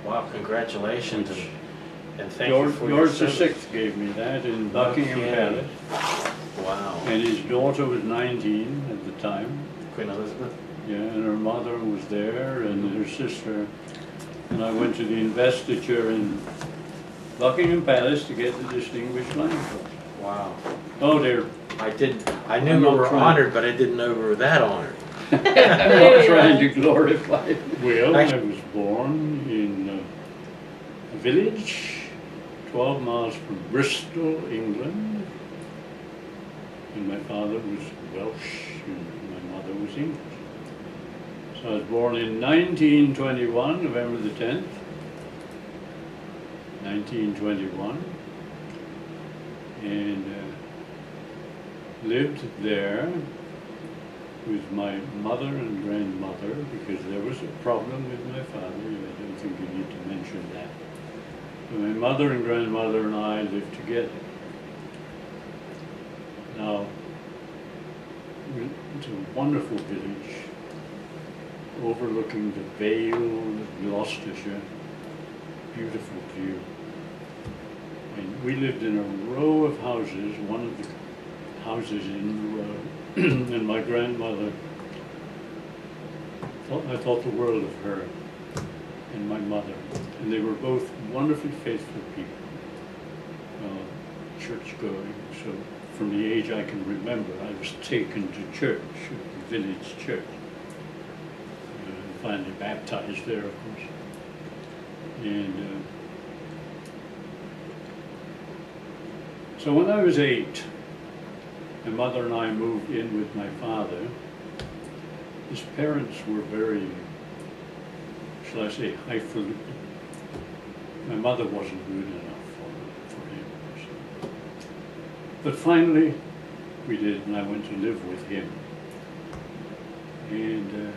Wow, congratulations, Which and thank you for your George service. VI gave me that in Buckingham Okay. Palace. Wow. And his daughter was 19 at the time. Queen Elizabeth? Yeah, and her mother was there, and her sister. And I went to the investiture in Buckingham Palace to get the Distinguished Flying Cross. Wow. Oh, dear. I knew I'm we not were trying- honored, but I didn't know we were that honored. I'm not trying to glorify it. Well, I was born in a village 12 miles from Bristol, England. And my father was Welsh and my mother was English. So I was born in 1921, November the 10th, 1921, and lived there with my mother and grandmother because there was a problem with my father. I don't think you need to mention that. So my mother and grandmother and I lived together. Now, it's a wonderful village overlooking the Vale of Gloucestershire, beautiful view. And we lived in a row of houses, one of the houses in the row, and my grandmother, I thought the world of her and my mother. And they were both wonderfully faithful people, church-going. So from the age I can remember, I was taken to church, the village church. Finally baptized there, of course. And so when I was 8, my mother and I moved in with my father. His parents were very, shall I say, highfalutin. My mother wasn't good enough for him. So. But finally, we did, and I went to live with him. And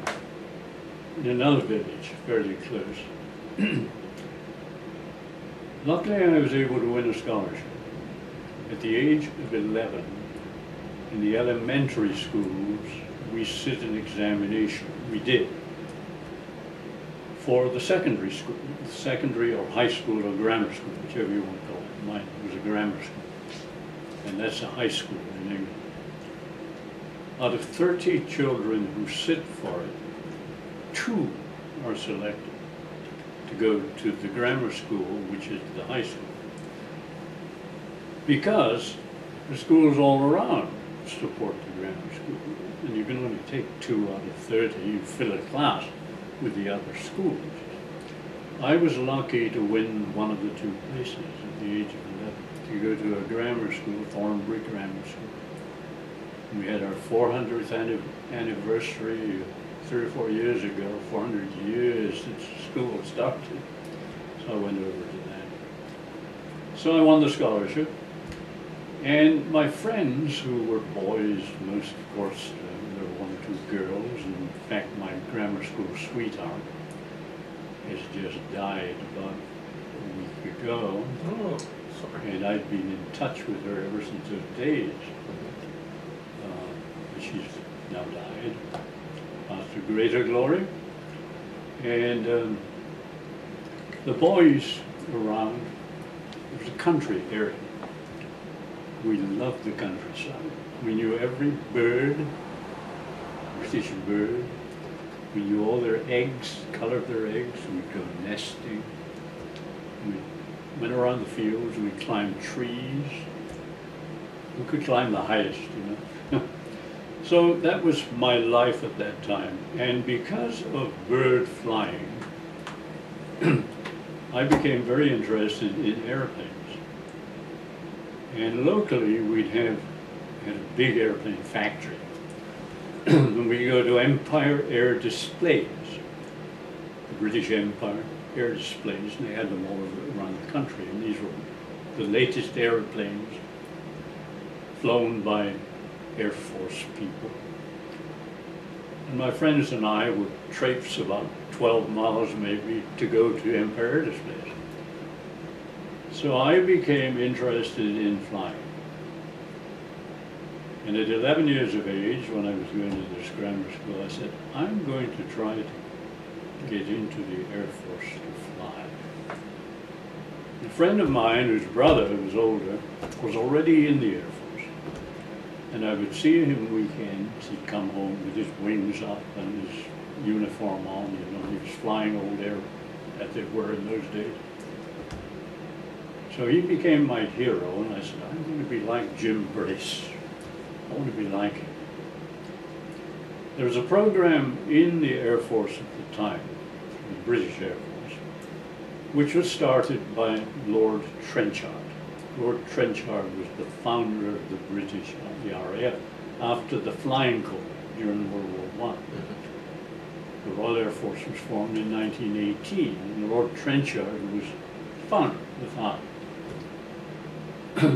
in another village, fairly close. Luckily, I was able to win a scholarship. At the age of 11, in the elementary schools, we sit an examination. We did. For the secondary school, secondary or high school or grammar school, whichever you want to call it. Mine was a grammar school. And that's a high school in England. Out of 30 children who sit for it, 2 are selected to go to the grammar school, which is the high school. Because the schools all around support the grammar school. And you can only take 2 out of 30. You fill a class with the other schools. I was lucky to win one of the 2 places at the age of 11, to go to a grammar school, Thornbury Grammar School. And we had our 400th anniversary 3 or 4 years ago, 400 years since school started. So I went over to that. So I won the scholarship. And my friends, who were boys, most of course, there were 1 or 2 girls. In fact, my grammar school sweetheart has just died about a week ago. Oh, sorry. And I'd been in touch with her ever since those days. But she's now died. To greater glory. And the boys around, it was a country area. We loved the countryside. We knew every bird, British bird. We knew all their eggs, color of their eggs. We'd go nesting. We went around the fields. We climbed trees. We could climb the highest, you know. So that was my life at that time. And because of bird flying, I became very interested in airplanes. And locally, we'd had a big airplane factory. When we go to Empire Air Displays, the British Empire Air Displays, and they had them all around the country. And these were the latest airplanes flown by Air Force people. And my friends and I would traipse about 12 miles maybe to go to Empire Air Displays. So I became interested in flying. And at 11 years of age, when I was going to this grammar school, I said, I'm going to try to get into the Air Force to fly. friend of mine, whose brother was older, was already in the Air Force. And I would see him weekends. He'd come home with his wings up and his uniform on, you know, he was flying old air as they were in those days. So he became my hero, and I said, I'm going to be like Jim Brace. I want to be like him. There was a program in the Air Force at the time, the British Air Force, which was started by Lord Trenchard. Lord Trenchard was the founder of the British, the RAF, after the Flying Corps during World War I. The Royal Air Force was formed in 1918, and Lord Trenchard was the founder, the founder.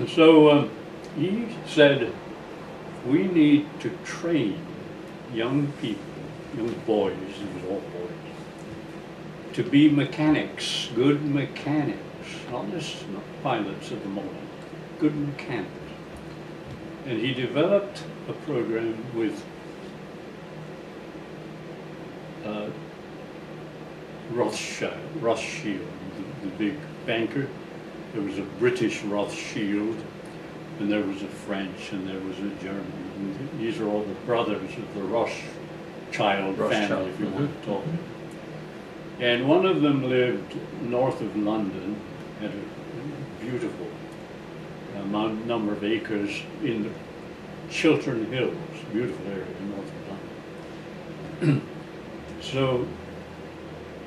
So he said, we need to train young people, young boys, it was all boys, to be mechanics, good mechanics, not pilots at the moment, good mechanics. And he developed a program with Rothschild, the big banker. There was a British Rothschild, and there was a French, and there was a German. And these are all the brothers of the Rothschild family, if you want to talk. And one of them lived north of London, had a beautiful number of acres in the Chiltern Hills, beautiful area north of London. So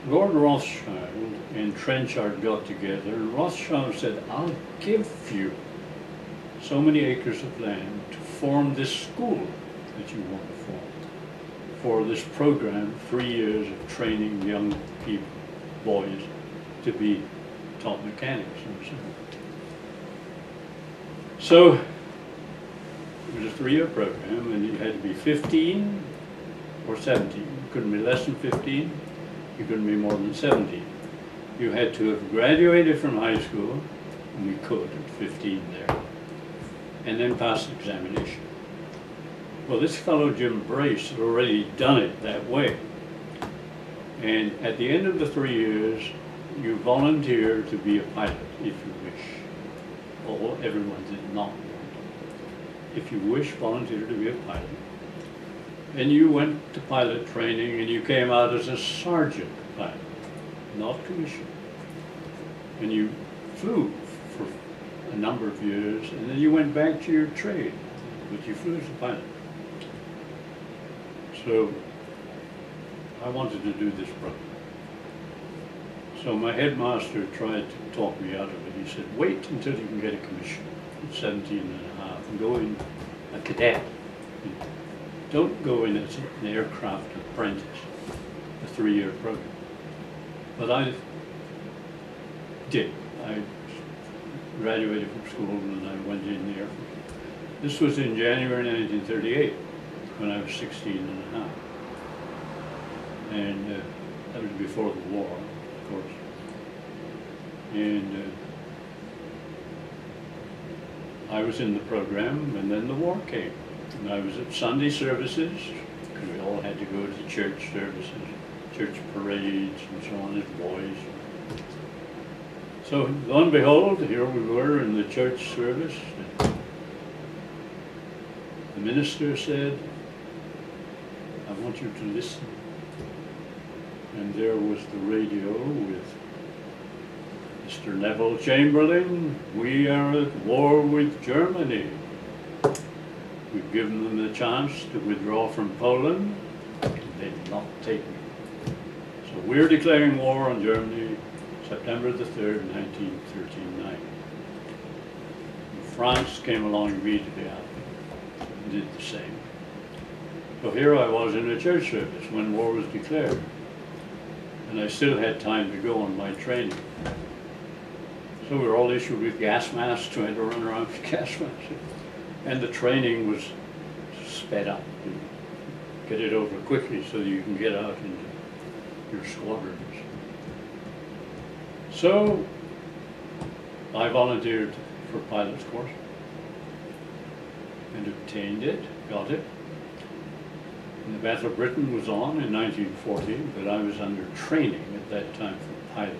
Lord Rothschild and Trenchard got together, and Rothschild said, I'll give you so many acres of land to form this school that you want to form. For this program, 3 years of training young people, boys, to be taught mechanics. So it was a 3-year program, and you had to be 15 or 17. You couldn't be less than 15. You couldn't be more than 17. You had to have graduated from high school, and we could at 15 there, and then pass the examination. Well, this fellow Jim Brace had already done it that way. And at the end of the 3 years, you volunteer to be a pilot if you wish. Although everyone did not want to. If you wish, volunteer to be a pilot. And you went to pilot training, and you came out as a sergeant pilot, not commissioned. And you flew for a number of years, and then you went back to your trade, but you flew as a pilot. So I wanted to do this program. So my headmaster tried to talk me out of it. He said, wait until you can get a commission at 17 and a half and go in a cadet. Don't go in as an aircraft apprentice, a 3-year program. But I did. I graduated from school and I went in the Air Force. This was in January 1938, when I was 16 and a half. And that was before the war, of course. And I was in the program, and then the war came. And I was at Sunday services, because we all had to go to church services, church parades, and so on as boys. So lo and behold, here we were in the church service. The minister said, I want you to listen. And there was the radio with Mr. Neville Chamberlain. We are at war with Germany. We've given them the chance to withdraw from Poland. They did not take it. So we're declaring war on Germany September the 3rd, 1939. And France came along immediately after and did the same. So here I was in a church service when war was declared. And I still had time to go on my training. So we were all issued with gas masks, trying to run around with gas masks. And the training was sped up. You get it over quickly so that you can get out into your squadrons. So I volunteered for pilot's course and obtained it, got it. And the Battle of Britain was on in 1940, but I was under training at that time for pilot.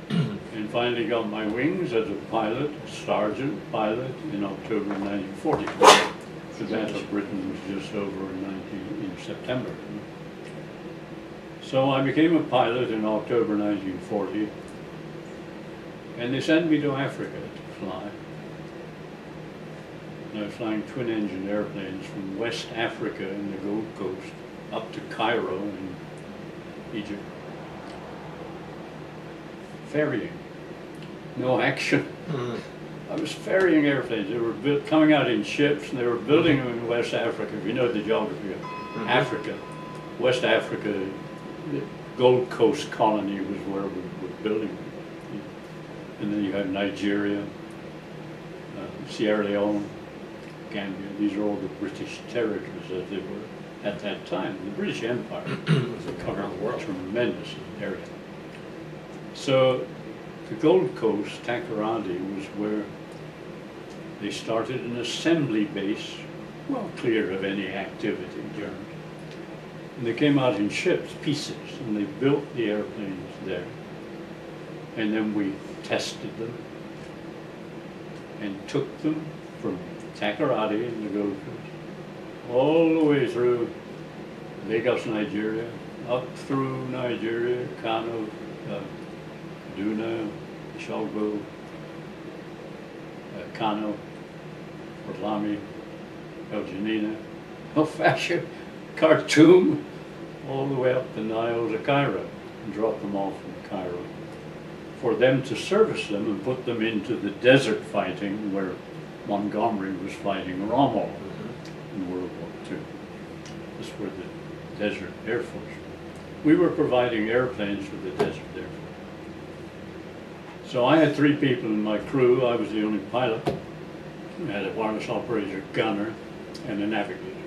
And finally got my wings as a pilot, sergeant pilot, in October 1940. The Battle of Britain was just over in September. So I became a pilot in October 1940, and they sent me to Africa to fly. And I was flying twin-engine airplanes from West Africa in the Gold Coast up to Cairo in Egypt. Ferrying, no action. I was ferrying airplanes. They were coming out in ships, and they were building them in West Africa. If you know the geography of Africa, West Africa, the Gold Coast colony was where we were building them. And then you have Nigeria, Sierra Leone, Gambia. These are all the British territories as they were at that time. The British Empire covered a tremendous area. So the Gold Coast, Takoradi, was where they started an assembly base, well clear of any activity, Germans. And they came out in ships, pieces, and they built the airplanes there. And then we tested them and took them from Takoradi in the Gold Coast all the way through Lagos, Nigeria, up through Nigeria, Kano, Kaduna, Shogbo, Kano, Port Lamy, El Janina, El Fasher, Khartoum, all the way up the Nile to Cairo, and drop them off in Cairo for them to service them and put them into the desert fighting where Montgomery was fighting Rommel in World War II. This were the Desert Air Force. We were providing airplanes for the Desert Air Force. So I had 3 people in my crew. I was the only pilot. I had a wireless operator, gunner, and a navigator.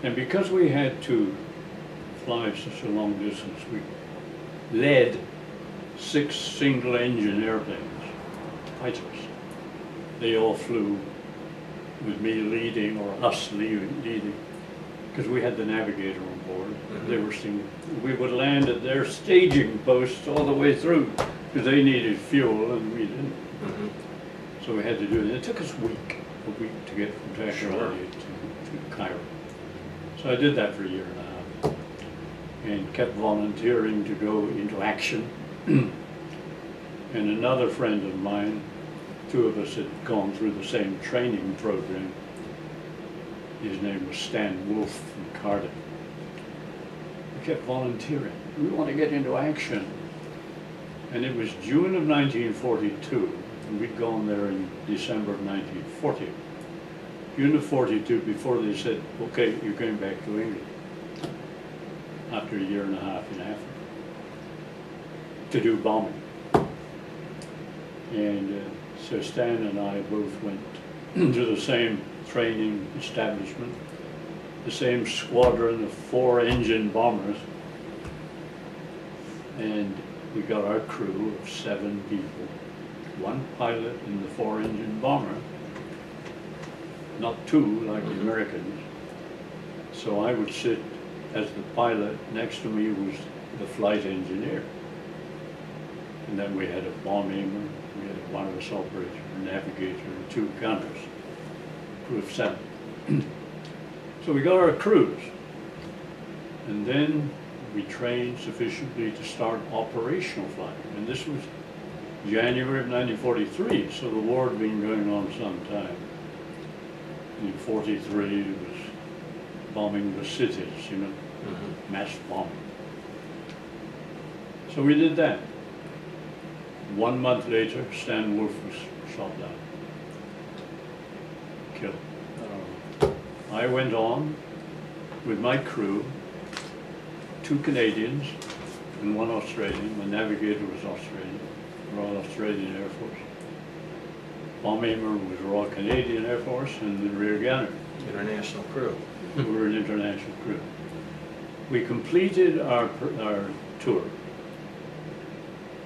And because we had to fly such a long distance, we led 6 single-engine airplanes, fighters. They all flew with me leading, or us leading, because we had the navigator on board. They were we would land at their staging posts all the way through, because they needed fuel and we didn't. So we had to do it. It took us a week to get from Takoradi to Cairo. So I did that for a year and a half, and kept volunteering to go into action. And another friend of mine, 2 of us had gone through the same training program. His name was Stan Wolf from Cardiff. We kept volunteering. We want to get into action. And it was June of 1942, and we'd gone there in December of 1940. June of 42, before they said, okay, you're going back to England, after a year and a half in Africa, to do bombing. And so Stan and I both went to the same training establishment, the same squadron of 4-engine bombers, and we got our crew of 7 people, 1 pilot in the 4-engine bomber, not 2 like the Americans. So I would sit as the pilot, next to me was the flight engineer. And then we had a bomb aimer, we had a wireless operator, a navigator, and 2 gunners, crew of 7. So we got our crews, and then we trained sufficiently to start operational flying. And this was January of 1943, so the war had been going on some time. In 43, it was bombing the cities, you know, mass bombing. So we did that. 1 month later, Stan Wolf was shot down, killed. I went on with my crew, 2 Canadians and 1 Australian. My navigator was Australian, Royal Australian Air Force. Bomb aimer was Royal Canadian Air Force, and the rear gunner. International crew. We were an international crew. We completed our tour,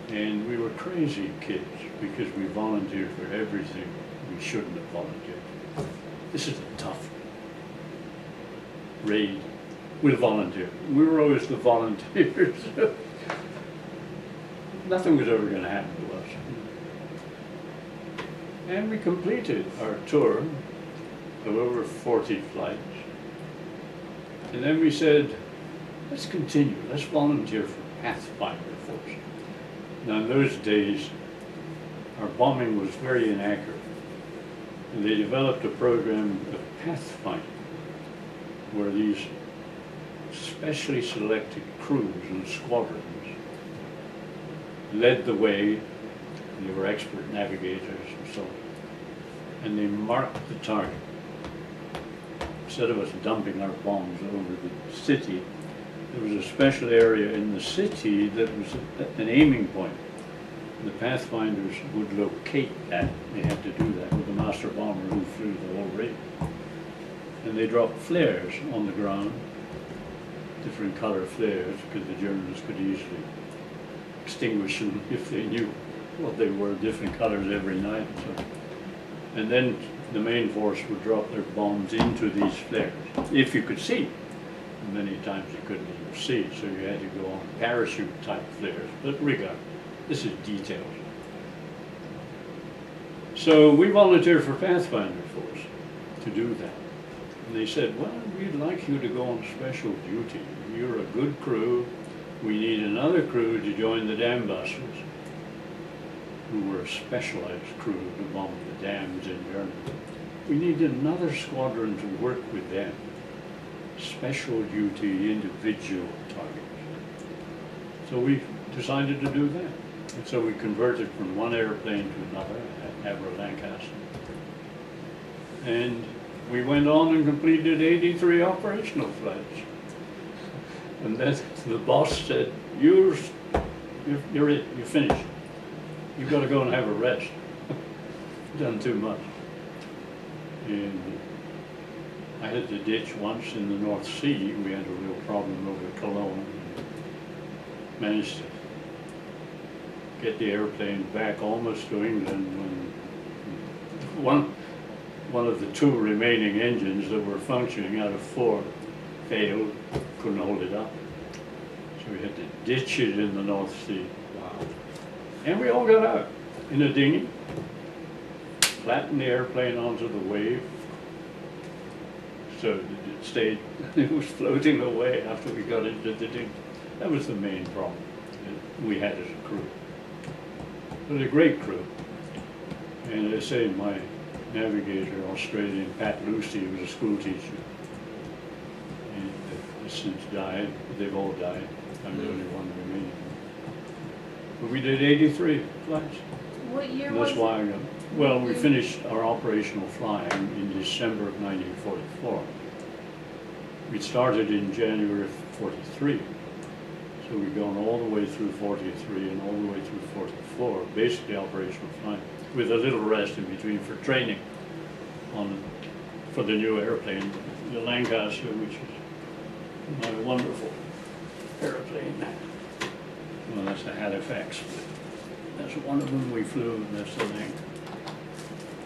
and we were crazy kids because we volunteered for everything we shouldn't have volunteered. This is a tough raid. We'll volunteer. We were always the volunteers. nothing was ever going to happen to us. And we completed our tour of over 40 flights. And then we said, let's continue, let's volunteer for Pathfinder Force. Now in those days, our bombing was very inaccurate. And they developed a program of pathfinding, where these specially selected crews and squadrons led the way. They were expert navigators and so on. And they marked the target. Instead of us dumping our bombs over the city, there was a special area in the city that was an aiming point. The pathfinders would locate that. They had to do that with a master bomber who flew the whole rate. And they dropped flares on the ground, different color flares, because the Germans could easily extinguish them if they knew what they were, different colors every night. And then the main force would drop their bombs into these flares, if you could see. Many times you couldn't even see, so you had to go on parachute type flares. But regardless, this is details. So we volunteered for Pathfinder Force to do that. And they said, well, we'd like you to go on special duty. You're a good crew. We need another crew to join the dam busters, who were a specialized crew to bomb the dams in Germany. We need another squadron to work with them. Special duty, individual targets. So we decided to do that. And so we converted from one airplane to another at Avro Lancaster. And we went on and completed 83 operational flights. And then the boss said, you're it, you're finished. You've got to go and have a rest. Done too much. And I had to ditch once in the North Sea. We had a real problem over Cologne. Managed to get the airplane back almost to England when one of the two remaining engines that were functioning out of 4 failed, couldn't hold it up. So we had to ditch it in the North Sea. Wow. And we all got out in a dinghy, flattened the airplane onto the wave, so it stayed, it was floating away after we got into the dinghy. That was the main problem that we had as a crew. But a great crew. And as I say, my navigator, Australian Pat Lucy, was a school teacher. And has since died, they've all died. I'm the only one remaining. But we did 83 flights. What year And was that's it? why, well, we finished our operational flying in December of 1944. We started in January of 43. So we've gone all the way through 43 and all the way through 44, basically operational flying, with a little rest in between for training for the new airplane, the Lancaster, which is my wonderful airplane. Well, that's the Halifax. That's one of them we flew, and that's the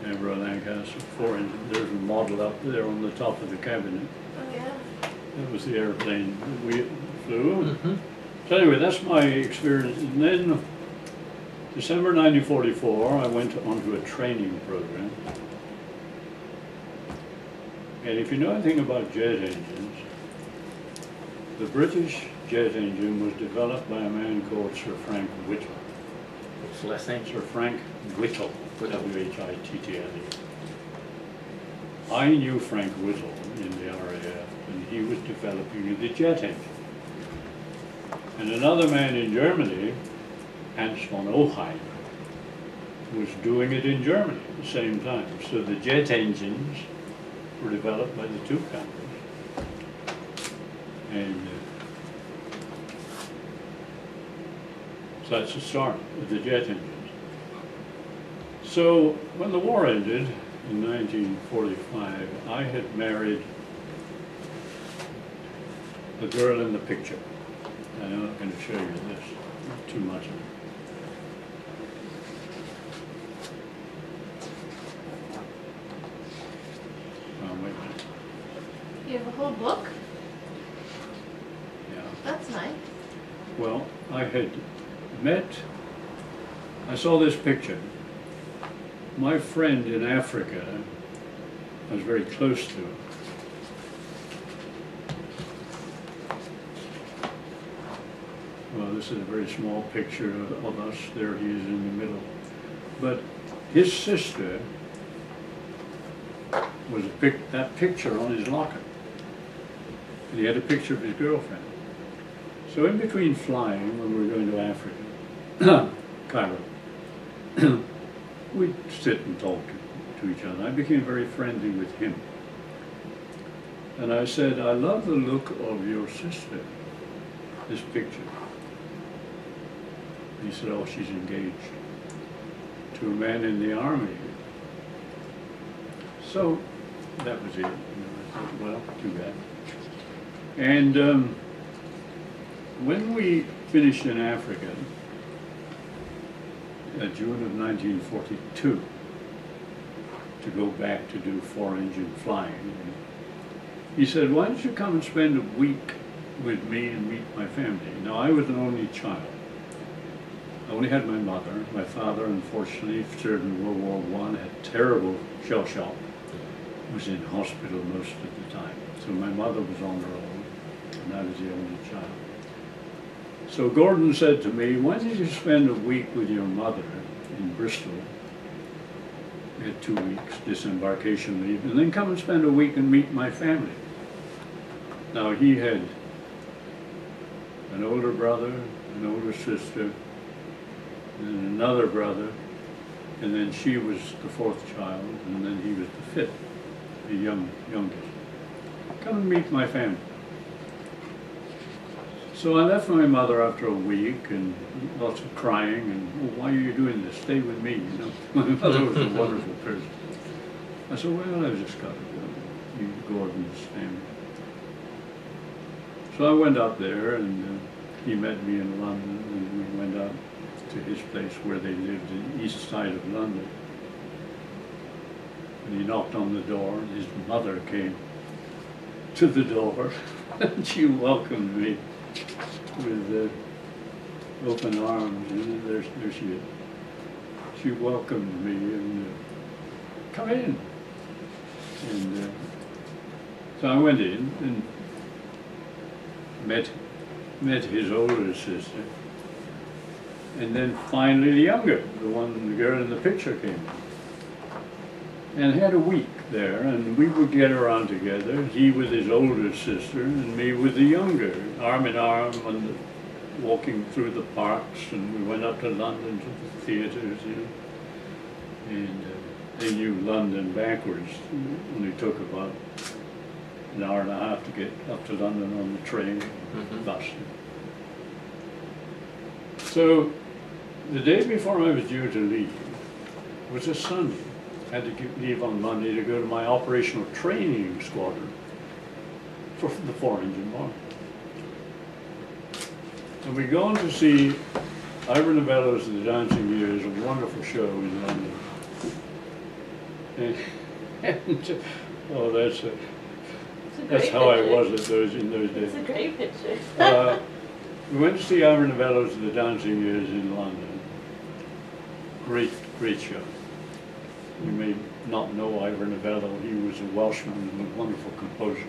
Avro Lancaster 4 engine. There's a model up there on the top of the cabinet. Oh, yeah. That was the airplane that we flew. Mm-hmm. So anyway, that's my experience. And then December 1944, I went onto a training program. And if you know anything about jet engines, the British jet engine was developed by a man called Sir Frank Whittle. What's the last name? Sir Frank Whittle, W-H-I-T-T-L-E. I knew Frank Whittle in the RAF, and he was developing the jet engine. And another man in Germany, Hans von Oheim, was doing it in Germany at the same time. So the jet engines were developed by the two countries. And so that's the start of the jet engines. So when the war ended in 1945, I had married the girl in the picture. I'm not going to show you this, not too much of it. Oh, wait a minute. You have a whole book? Yeah. That's nice. Well, I had met I saw this picture. My friend in Africa, I was very close to. Well, this is a very small picture of us. There he is in the middle. But his sister was that picture on his locker. And he had a picture of his girlfriend. So in between flying, when we were going to Africa, Cairo, we'd sit and talk to each other. I became very friendly with him. And I said, I love the look of your sister, this picture. He said, oh, she's engaged to a man in the army. So that was it. You know, I thought, well, too bad. And when we finished in Africa, June of 1942, to go back to do 4-engine flying, he said, why don't you come and spend a week with me and meet my family? Now, I was an only child. I only had my mother. My father, unfortunately, served in World War I, had terrible shell shock, was in hospital most of the time. So my mother was on her own, and I was the only child. So Gordon said to me, why don't you spend a week with your mother in Bristol? We had 2 weeks disembarkation leave, and then come and spend a week and meet my family. Now he had an older brother, an older sister, and another brother, and then she was the 4th child, and then he was the 5th, the youngest. Come and meet my family. So I left my mother after a week, and lots of crying, and, oh, why are you doing this? Stay with me, you know. My mother was a wonderful person. I said, well, I've just got to go, meet Gordon's family. So I went up there, and he met me in London, and we went up to his place where they lived in the east side of London. And he knocked on the door, and his mother came to the door, and she welcomed me with open arms, and there she is. She welcomed me and come in. And so I went in and met his older sister, and then finally the younger, the girl in the picture came in. And had a week there, and we would get around together, he with his older sister, and me with the younger, arm in arm, and walking through the parks, and we went up to London to the theatres, you know. And they knew London backwards. It only took about an hour and a half to get up to London on the train, bus. So the day before I was due to leave was a Sunday. I had to leave on Monday to go to my operational training squadron for the 4-engine bomber. And we go on to see Ivor Novello's The Dancing Years, a wonderful show in London. And oh, that's how I was in those days. It's a great picture. We went to see Ivor Novello's The Dancing Years in London. Great show. You may not know Ivor Novello. He was a Welshman and a wonderful composer.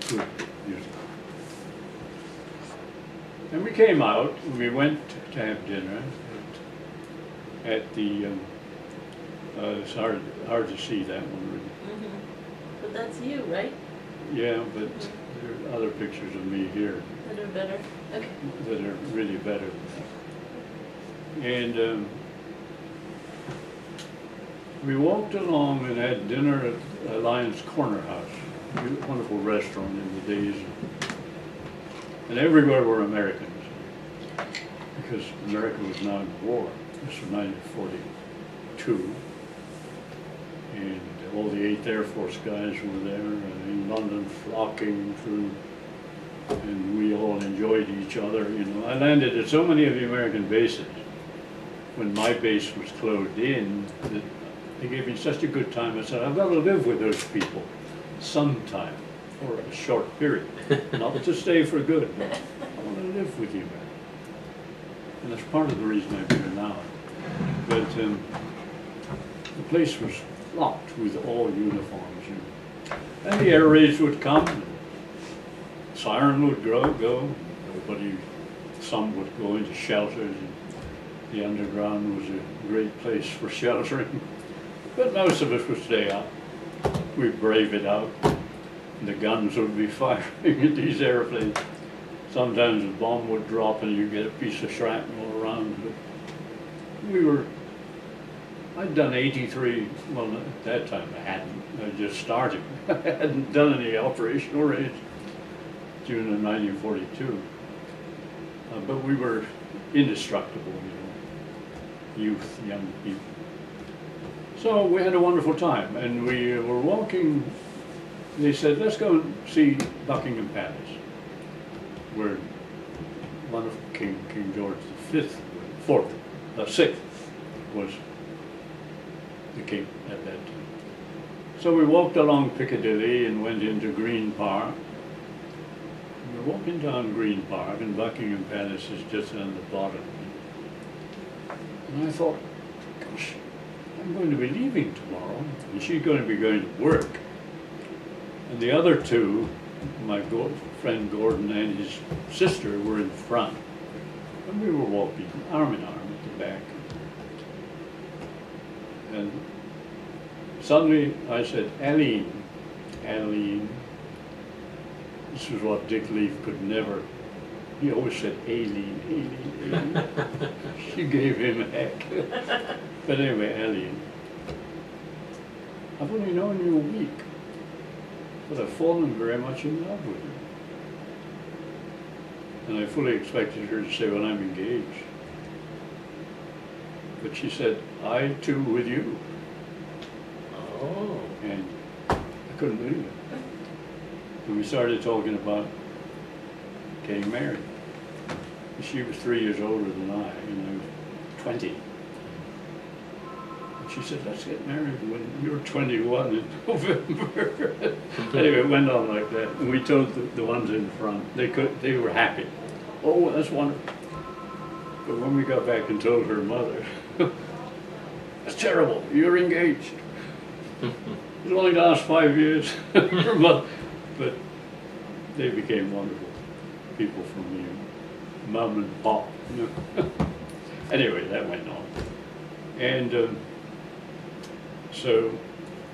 Good music. And we came out, and we went to have dinner at the, it's hard to see that one really. But that's you, right? Yeah, but there are other pictures of me here. That are better. Okay. That are really better. And we walked along and had dinner at Alliance Corner House, a wonderful restaurant in the days. And everywhere were Americans, because America was now in war. This was 1942. And all the 8th Air Force guys were there in London, flocking through, and we all enjoyed each other. You know, I landed at so many of the American bases when my base was closed in that they gave me such a good time. I said, I've got to live with those people sometime for a short period, not to stay for good, but I want to live with you. And that's part of the reason I'm here now. But the place was locked with all uniforms. And the air raids would come, and siren would go, everybody, some would go into shelters, and the underground was a great place for sheltering. But most of us would stay up. We'd brave it out. And the guns would be firing at these airplanes. Sometimes a bomb would drop and you'd get a piece of shrapnel around. But I'd done 83, well at that time I hadn't, I just started. I hadn't done any operational raids June of 1942. But we were indestructible, youth, young people. So we had a wonderful time, and we were walking. They said, let's go and see Buckingham Palace, where one of King George V, sixth was the king at that time. So we walked along Piccadilly and went into Green Park. We were walking down Green Park, and Buckingham Palace is just on the bottom. And I thought, gosh, I'm going to be leaving tomorrow, and she's going to be going to work. And the other two, my friend Gordon and his sister, were in front. And we were walking arm in arm at the back. And suddenly I said, Aline. This was what Dick Leaf could never, he always said Aileen. She gave him heck. But anyway, Aline, I've only known you a week, but I've fallen very much in love with you. And I fully expected her to say, well, I'm engaged. But she said, I too with you. Oh. And I couldn't believe it. And we started talking about getting married. She was 3 years older than I, and I was 20. And she said, let's get married when you're 21 in November. Anyway, it went on like that. And we told the ones in front, they were happy. Oh, that's wonderful. But when we got back and told her mother, that's terrible, you're engaged. It only lasts 5 years. Her mother. But they became wonderful people for me, mom and pop. Anyway, that went on. And so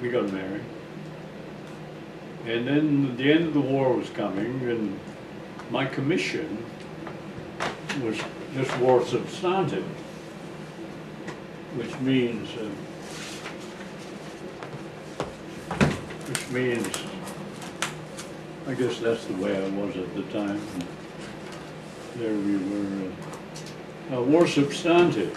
we got married. And then the end of the war was coming, and my commission was just war substantive, which means I guess that's the way I was at the time. And there we were, war substantive,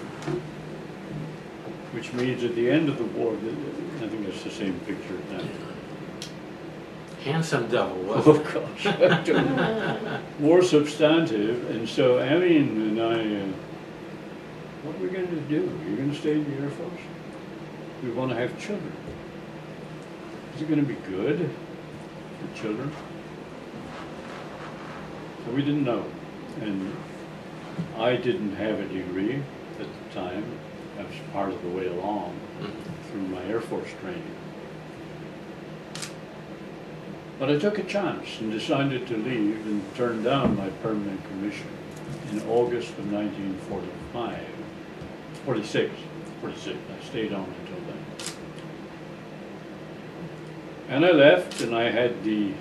which means at the end of the war, I think it's the same picture now. Handsome devil, Oh wasn't it? gosh, I don't know. War substantive, and so Aline and I, what are we going to do? You're going to stay in the Air Force? We want to have children. Is it going to be good for children? So we didn't know, and I didn't have a degree at the time. I was part of the way along through my Air Force training. But I took a chance and decided to leave and turn down my permanent commission in August of 46. I stayed on until then. And I left, and I had the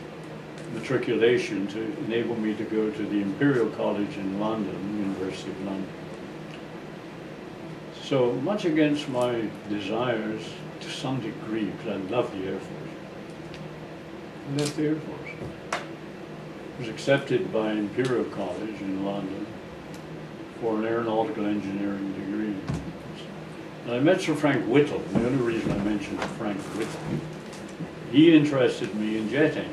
matriculation to enable me to go to the Imperial College in London, University of London. So much against my desires, to some degree, because I love the Air Force. I left the Air Force. I was accepted by Imperial College in London for an aeronautical engineering degree. And I met Sir Frank Whittle. The only reason I mentioned Frank Whittle, he interested me in jet engines.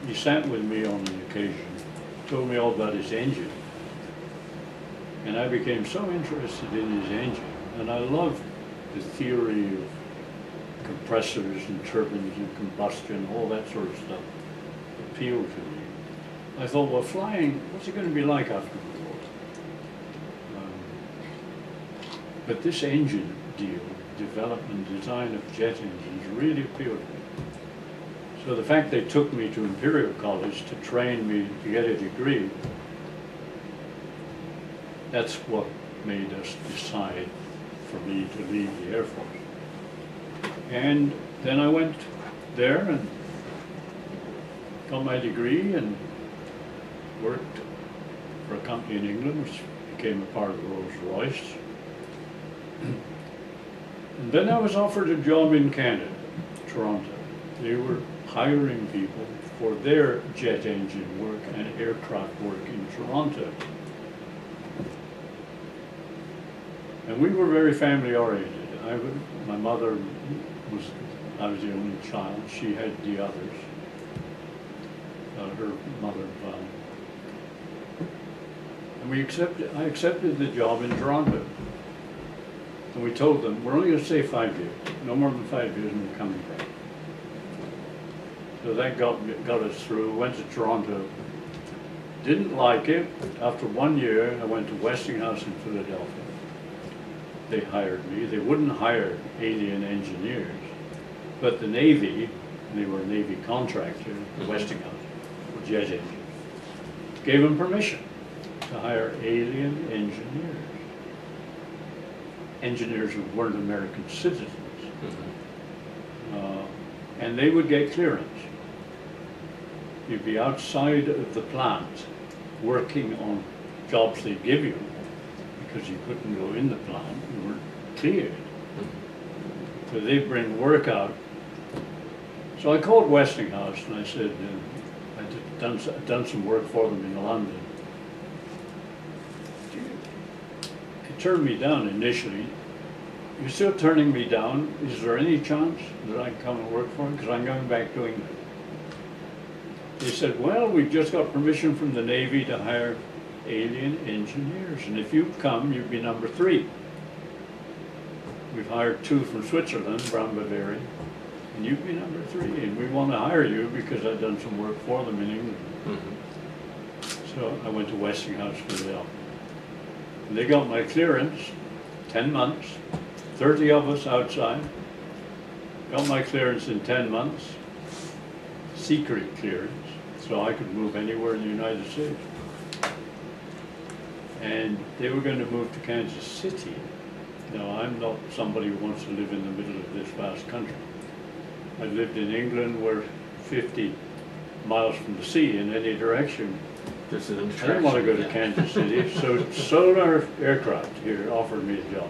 He sat with me on an occasion, told me all about his engine. And I became so interested in his engine, and I loved the theory of compressors and turbines and combustion, all that sort of stuff appealed to me. I thought, well, flying, what's it going to be like after the war? But this engine deal, development, design of jet engines, really appealed to me. So the fact they took me to Imperial College to train me to get a degree, that's what made us decide for me to leave the Air Force. And then I went there and got my degree and worked for a company in England, which became a part of Rolls-Royce. And then I was offered a job in Canada, Toronto. They were hiring people for their jet engine work and aircraft work in Toronto. And we were very family oriented. My mother I was the only child. She had the others. Her mother. And I accepted the job in Toronto. And we told them, we're only going to stay 5 years. No more than 5 years and we're coming back. So that got us through. Went to Toronto. Didn't like it. After 1 year, I went to Westinghouse in Philadelphia. They hired me. They wouldn't hire alien engineers. But the Navy, they were a Navy contractor, Westinghouse, for jet engines, gave them permission to hire alien engineers. Engineers who weren't American citizens. And they would get clearance. You'd be outside of the plant working on jobs they give you because you couldn't go in the plant, you weren't cleared. So they'd bring work out. So I called Westinghouse and I said, I'd done some work for them in London. It turned me down initially. You're still turning me down. Is there any chance that I can come and work for them? Because I'm going back to England. They said, well, we've just got permission from the Navy to hire alien engineers. And if you come, you'd be number 3. We've hired 2 from Switzerland, Brown Bavarian, and you'd be number 3. And we want to hire you because I've done some work for them in England. So I went to Westinghouse, Philadelphia. And they got my clearance, 10 months. 30 of us outside, got my clearance in 10 months, secret clearance, so I could move anywhere in the United States. And they were going to move to Kansas City. Now, I'm not somebody who wants to live in the middle of this vast country. I lived in England, we're 50 miles from the sea in any direction. There's an I didn't want to go to Kansas City, so Solar Aircraft here offered me a job.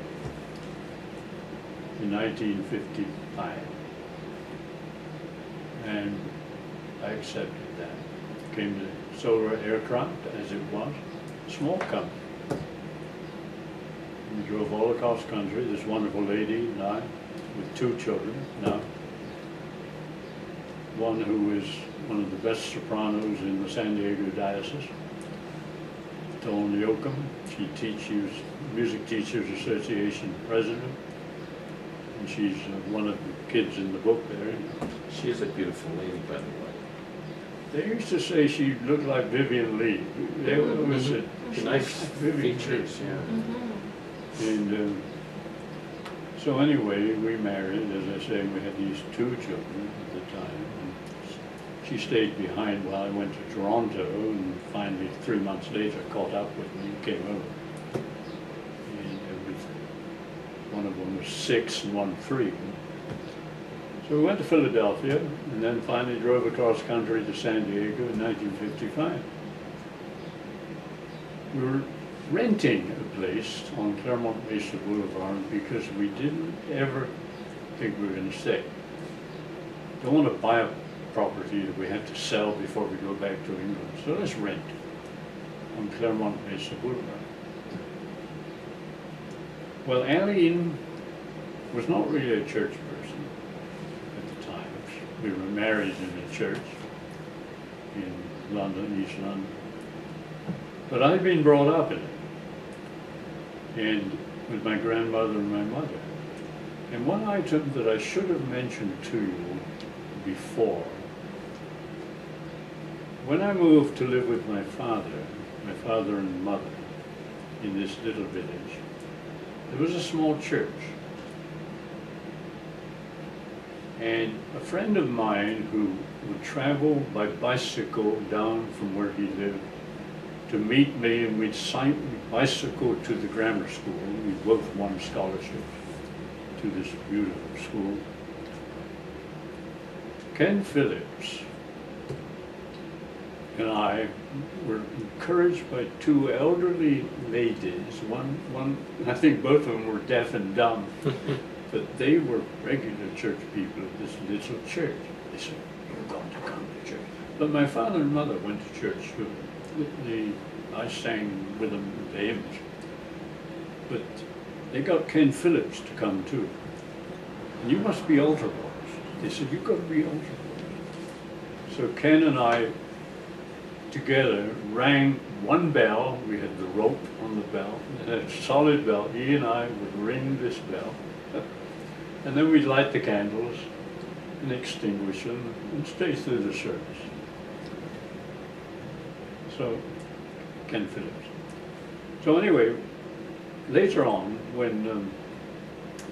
In 1955, and I accepted that. Came to Solar Aircraft, as it was, small company. We drove all across the country, this wonderful lady and I, with 2 children now. One who is one of the best sopranos in the San Diego Diocese, Dawn Yoakum. She was Music Teachers Association president. And she's one of the kids in the book there. She is a beautiful lady, by the way. They used to say she looked like Vivian Lee. They always said, Nice Vivian features, Lee. yeah. And so anyway, we married, as I say, we had these 2 children at the time. And she stayed behind while I went to Toronto, and finally 3 months later caught up with me and came over. One of them was 6 and 1 3. So we went to Philadelphia and then finally drove across country to San Diego in 1955. We were renting a place on Clairemont Mesa Boulevard because we didn't ever think we were going to stay. Don't want to buy a property that we had to sell before we go back to England. So let's rent on Clairemont Mesa Boulevard. Well, Eileen was not really a church person at the time. We were married in a church in London, East London. But I'd been brought up in it, and with my grandmother and my mother. And one item that I should have mentioned to you before, when I moved to live with my father and mother in this little village, there was a small church. And a friend of mine who would travel by bicycle down from where he lived to meet me, and we'd bicycle to the grammar school. We both won scholarships to this beautiful school. Ken Phillips and I were encouraged by two elderly ladies. One, I think both of them were deaf and dumb, but they were regular church people at this little church. They said, "You're going to come to church." But my father and mother went to church too. I sang with them the hymns. But they got Ken Phillips to come too. "And you must be altar boys." They said, "You've got to be altar boys." So Ken and I together rang one bell. We had the rope on the bell, and a solid bell. He and I would ring this bell. And then we'd light the candles and extinguish them and stay through the service. So, Ken Phillips. So anyway, later on, when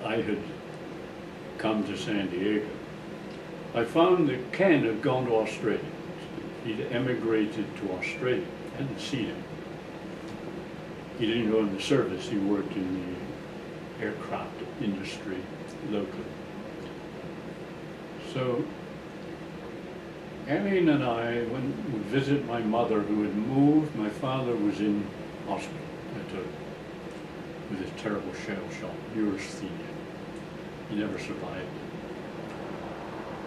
I had come to San Diego, I found that Ken had gone to Australia. He'd emigrated to Australia. I hadn't seen him. He didn't go in the service. He worked in the aircraft industry locally. So Eileen and I went to visit my mother, who had moved. My father was in hospital with a terrible shell shock, neurasthenia. He never survived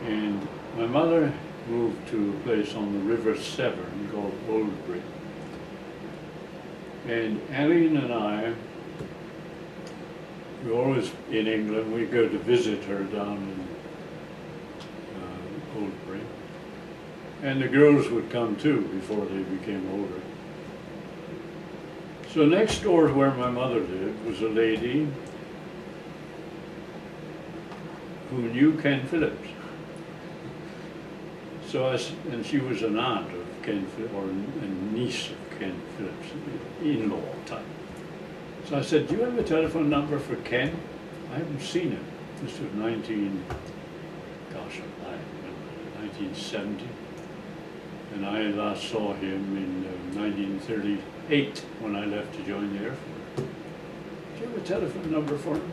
it. And my mother moved to a place on the River Severn called Oldbury. And Eileen and I, we were always in England. We'd go to visit her down in Oldbury. And the girls would come too before they became older. So next door to where my mother lived was a lady who knew Ken Phillips. So and she was an aunt of Ken Phillips, or a niece of Ken Phillips, in-law type. So I said, "Do you have a telephone number for Ken? I haven't seen him." This was 1970. And I last saw him in 1938 when I left to join the Air Force. "Do you have a telephone number for him?"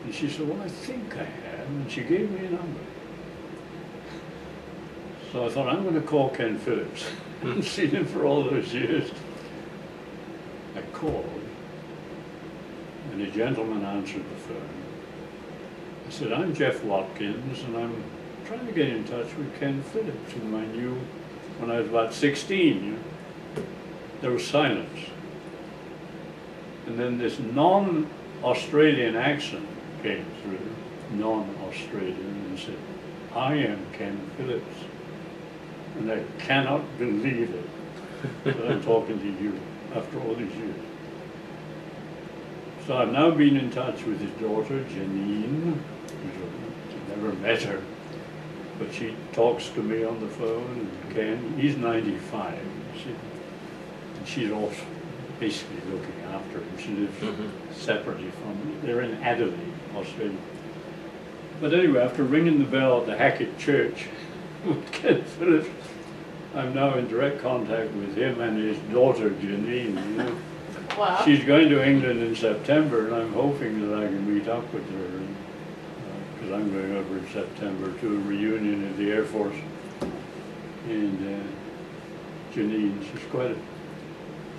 And she said, "Well, I think I have." And she gave me a number. So I thought, I'm going to call Ken Phillips. I hadn't seen him for all those years. I called, and a gentleman answered the phone. I said, "I'm Jeff Watkins, and I'm trying to get in touch with Ken Phillips, whom I knew when I was about 16. You know." There was silence. And then this non-Australian accent came through, non-Australian, and said, "I am Ken Phillips. And I cannot believe it that I'm talking to you after all these years." So I've now been in touch with his daughter, Janine. I've never met her, but she talks to me on the phone. And Ken, he's 95. She's also basically looking after him. She lives separately from him. They're in Adelaide, Australia. But anyway, after ringing the bell at the Hackett Church with Ken Phillips, I'm now in direct contact with him and his daughter, Janine. You know. Wow. She's going to England in September, and I'm hoping that I can meet up with her, because I'm going over in September to a reunion of the Air Force. And Janine,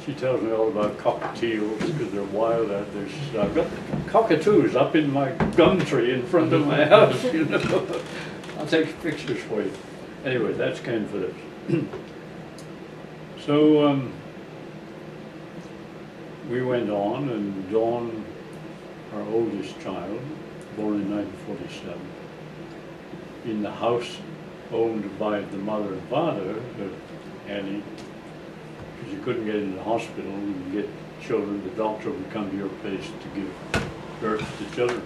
she tells me all about cockatiels, because they're wild out there. She said, "I've got cockatoos up in my gum tree in front of my house, you know. I'll take pictures for you." Anyway, that's Ken Phillips. So we went on, and Dawn, our oldest child, born in 1947, in the house owned by the mother and father of Annie, because you couldn't get into the hospital and get children, the doctor would come to your place to give birth to children.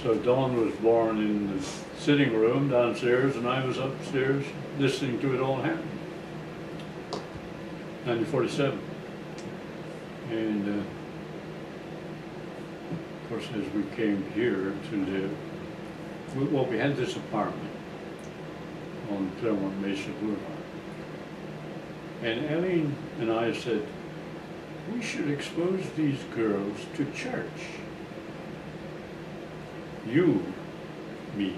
So Dawn was born in the sitting room downstairs, and I was upstairs listening to it all happen. 1947. And course, as we came here to live, we had this apartment on Clairemont Mesa Boulevard. And Eileen and I said, we should expose these girls to church. You, me,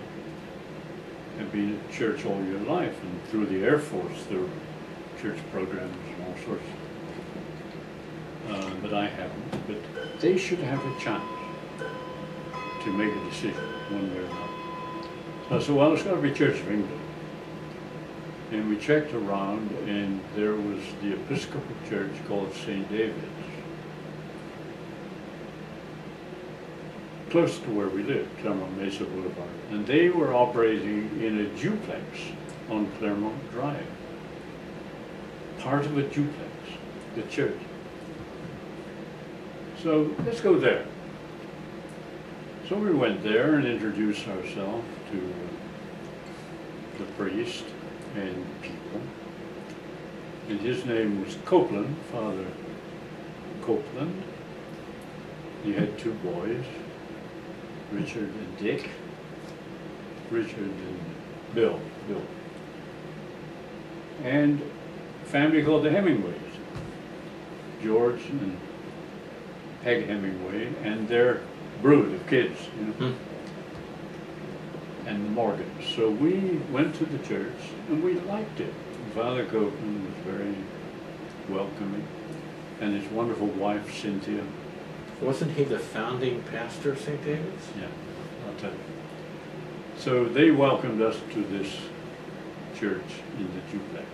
have been at church all your life, and through the Air Force there were church programs and all sorts. But I haven't. But they should have a chance to make a decision one way or another. So I said, well, it's got to be Church of England. And we checked around, and there was the Episcopal church called St. David's, close to where we live, Clairemont Mesa Boulevard. And they were operating in a duplex on Clairemont Drive. Part of a duplex, the church. So let's go there. So we went there and introduced ourselves to the priest and people. And his name was Copeland, Father Copeland. He had two boys, Richard and Dick. Richard and Bill. And a family called the Hemingways. George and Peg Hemingway and their brood of kids, you know. And the Morgans. So we went to the church and we liked it. Father Copeland was very welcoming, and his wonderful wife Cynthia. Wasn't he the founding pastor of St. David's? Yeah, I'll tell you. So they welcomed us to this church in the duplex.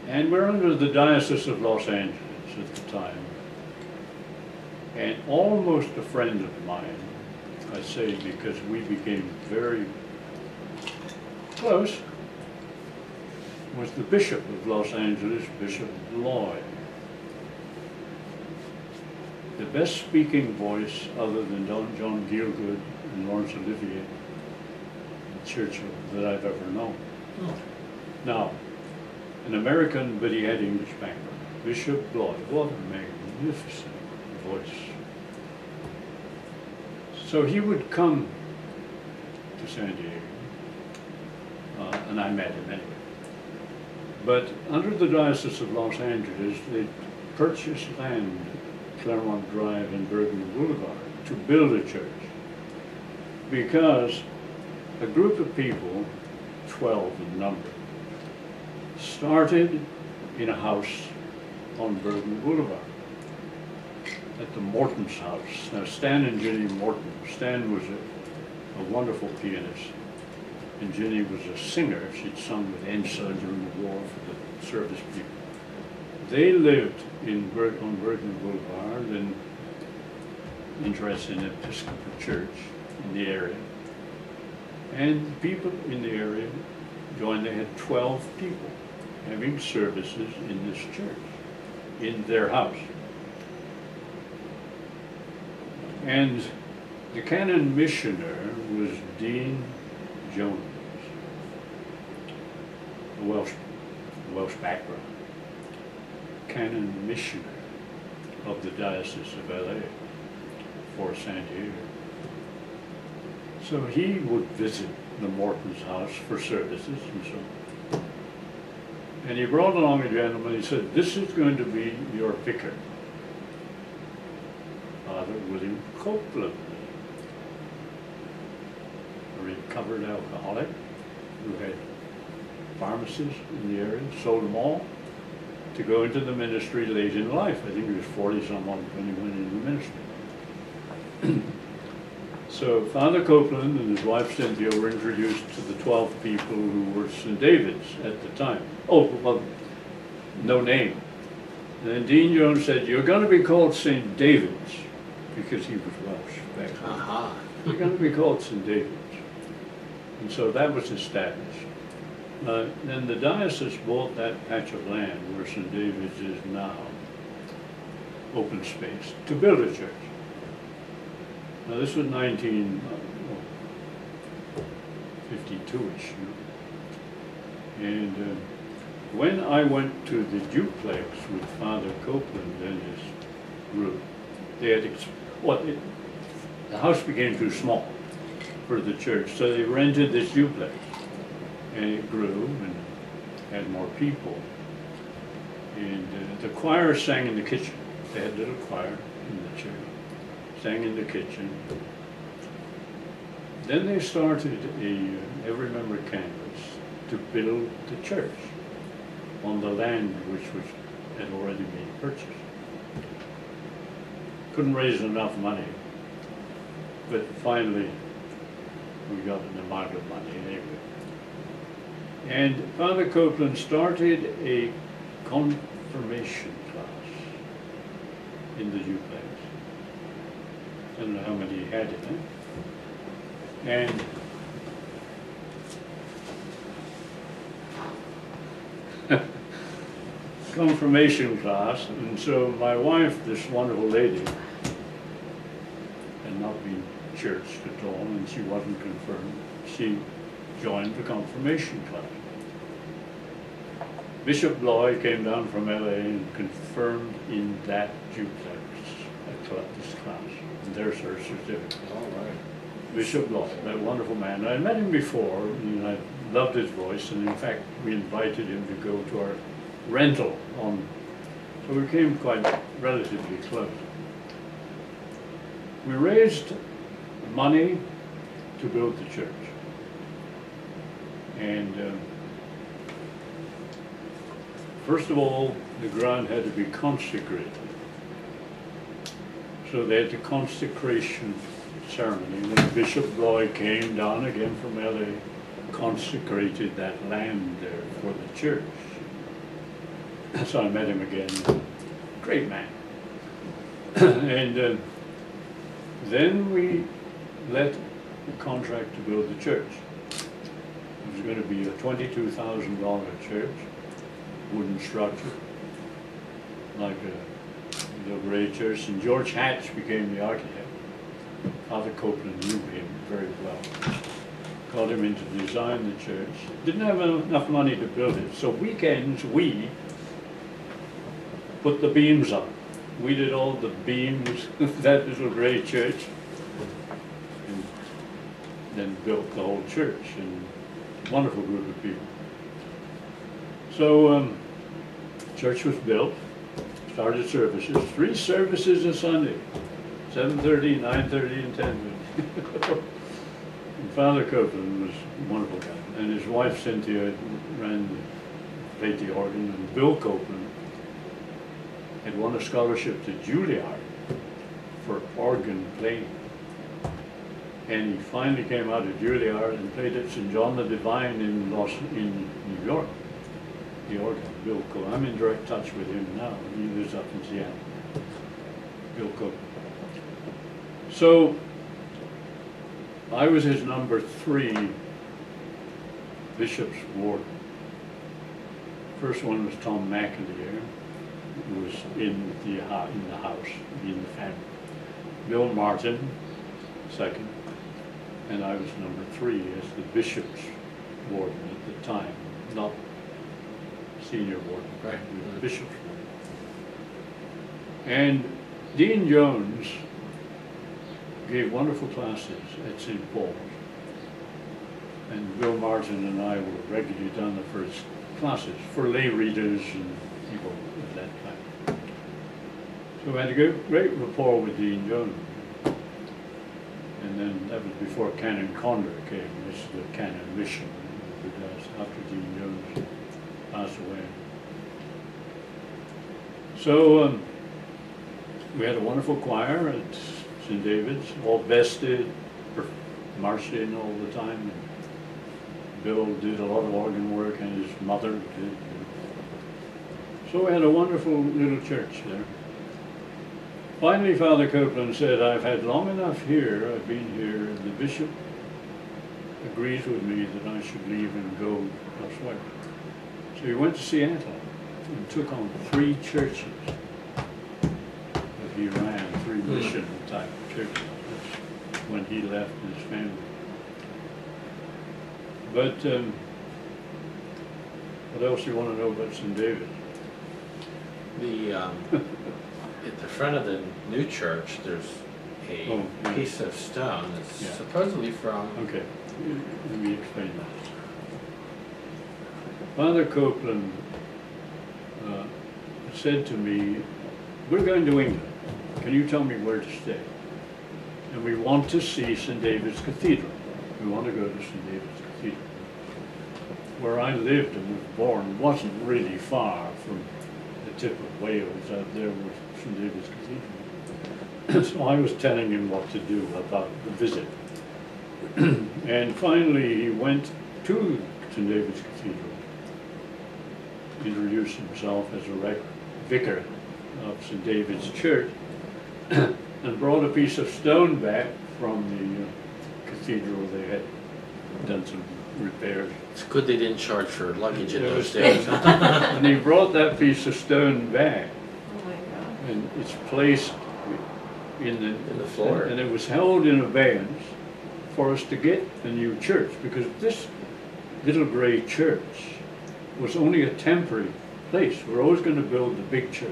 And we're under the Diocese of Los Angeles at the time. And almost a friend of mine, I say because we became very close, was the Bishop of Los Angeles, Bishop Lloyd. The best speaking voice other than John Gielgud and Laurence Olivier in Churchill that I've ever known. Oh. Now, an American, but he had English background. Bishop Lloyd, what a magnificent voice. So he would come to San Diego, and I met him anyway. But under the Diocese of Los Angeles, they purchased land, Clairemont Drive and Bergman Boulevard, to build a church. Because a group of people, 12 in number, started in a house on Bergman Boulevard, at the Morton's house. Now, Stan and Ginny Morton. Stan was a wonderful pianist, and Ginny was a singer. She'd sung with Ensa during the war for the service people. They lived on Bergman Boulevard and interested in Episcopal church in the area. And people in the area joined. They had 12 people having services in this church, in their house. And the canon missioner was Dean Jones, a Welsh background, canon missioner of the Diocese of LA for San Diego. So he would visit the Morton's house for services and so on. And he brought along a gentleman. He said, "This is going to be your vicar, Father William Copeland, a recovered alcoholic who had pharmacies in the area, sold them all to go into the ministry late in life." I think he was 40-some-odd when he went into the ministry. So Father Copeland and his wife Cynthia were introduced to the 12 people who were St. David's at the time. Oh, well, no name. And then Dean Jones said, "You're going to be called St. David's," because he was Welsh back then. Aha. You're going to be called St. David's. And so that was established. Then the diocese bought that patch of land where St. David's is now, open space, to build a church. Now this was 1952-ish. And when I went to the duplex with Father Copeland and his group, They had, the house became too small for the church, so they rented this duplex. And it grew and had more people. And the choir sang in the kitchen. They had a little choir in the church, sang in the kitchen. Then they started every member canvas to build the church on the land which had already been purchased. Couldn't raise enough money, but finally we got an amount of money anyway. And Father Copeland started a confirmation class in the duplex. I don't know how many he had in it. And confirmation class, and so my wife, this wonderful lady, had not been churched at all, and she wasn't confirmed. She joined the confirmation class. Bishop Bloy came down from LA and confirmed in that duplex this class, and there's her certificate. All right. Bishop Bloy, that wonderful man. I met him before, and I loved his voice, and in fact, we invited him to go to our rental so we became quite relatively close. We raised money to build the church. And first of all, the ground had to be consecrated. So they had the consecration ceremony. When Bishop Bloy came down again from LA, consecrated that land there for the church. So I met him again. Great man. And then we let the contract to build the church. It was going to be a $22,000 church, wooden structure, like a great church. And George Hatch became the architect. Father Copeland knew him very well. Got him in to design the church. Didn't have enough money to build it, so weekends we put the beams up. We did all the beams of that little gray church, and then built the whole church, and a wonderful group of people. So church was built, started services, 3 services a Sunday, 7:30, 9:30, and 10:30. And Father Copeland was a wonderful guy, and his wife Cynthia played the organ, and Bill Copeland had won a scholarship to Juilliard for organ playing. And he finally came out of Juilliard and played at St. John the Divine in New York, the organ, Bill Copeland. I'm in direct touch with him now. He lives up in Seattle. Bill Copeland. So I was his number 3 bishop's warden. First one was Tom McAleer, who was in the house, in the family. Bill Martin, second, and I was number 3 as the bishop's warden at the time, not senior warden, Right. The bishop's warden. And Dean Jones gave wonderful classes at St. Paul's, and Bill Martin and I were regularly down there for his classes for lay readers and people of that time. So we had a great rapport with Dean Jones. And then that was before Canon Condor came. This is the Canon Mission who does after Dean Jones passed away. So we had a wonderful choir at St. David's, all vested, marching all the time. And Bill did a lot of organ work, and his mother did. So we had a wonderful little church there. Finally, Father Copeland said, I've had long enough here, I've been here, and the bishop agrees with me that I should leave and go elsewhere. So he went to Seattle and took on 3 churches that he ran, 3 mission type churches when he left his family. But what else do you want to know about St. David? at the front of the new church, there's a Oh, yeah. piece of stone that's Yeah. supposedly from, Okay, let me explain that. Father Copeland said to me, we're going to England. Can you tell me where to stay? And we want to see St. David's Cathedral. We want to go to St. David's Cathedral. Where I lived and was born wasn't really far from the tip of Wales. Out there was St. David's Cathedral. So I was telling him what to do about the visit. And finally he went to St. David's Cathedral, introduced himself as a vicar of St. David's Church, and brought a piece of stone back from the cathedral. They had done some repairs. it's good they didn't charge for luggage in It those was- days. And he brought that piece of stone back, Oh my God. and it's placed in the floor. And it was held in abeyance for us to get a new church, because this little gray church was only a temporary place. We're always going to build the big church.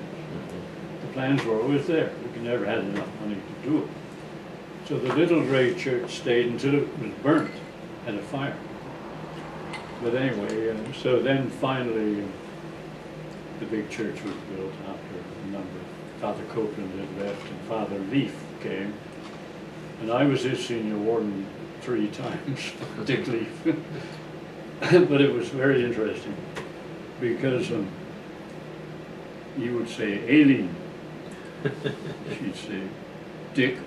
The plans were always there. We never had enough money to do it. So the little gray church stayed until it was burnt at a fire. But anyway, so then finally the big church was built after a number. Father Copeland had left and Father Leaf came. And I was his senior warden 3 times, Dick Leaf. But it was very interesting because you would say, Aileen. She'd say, Dick.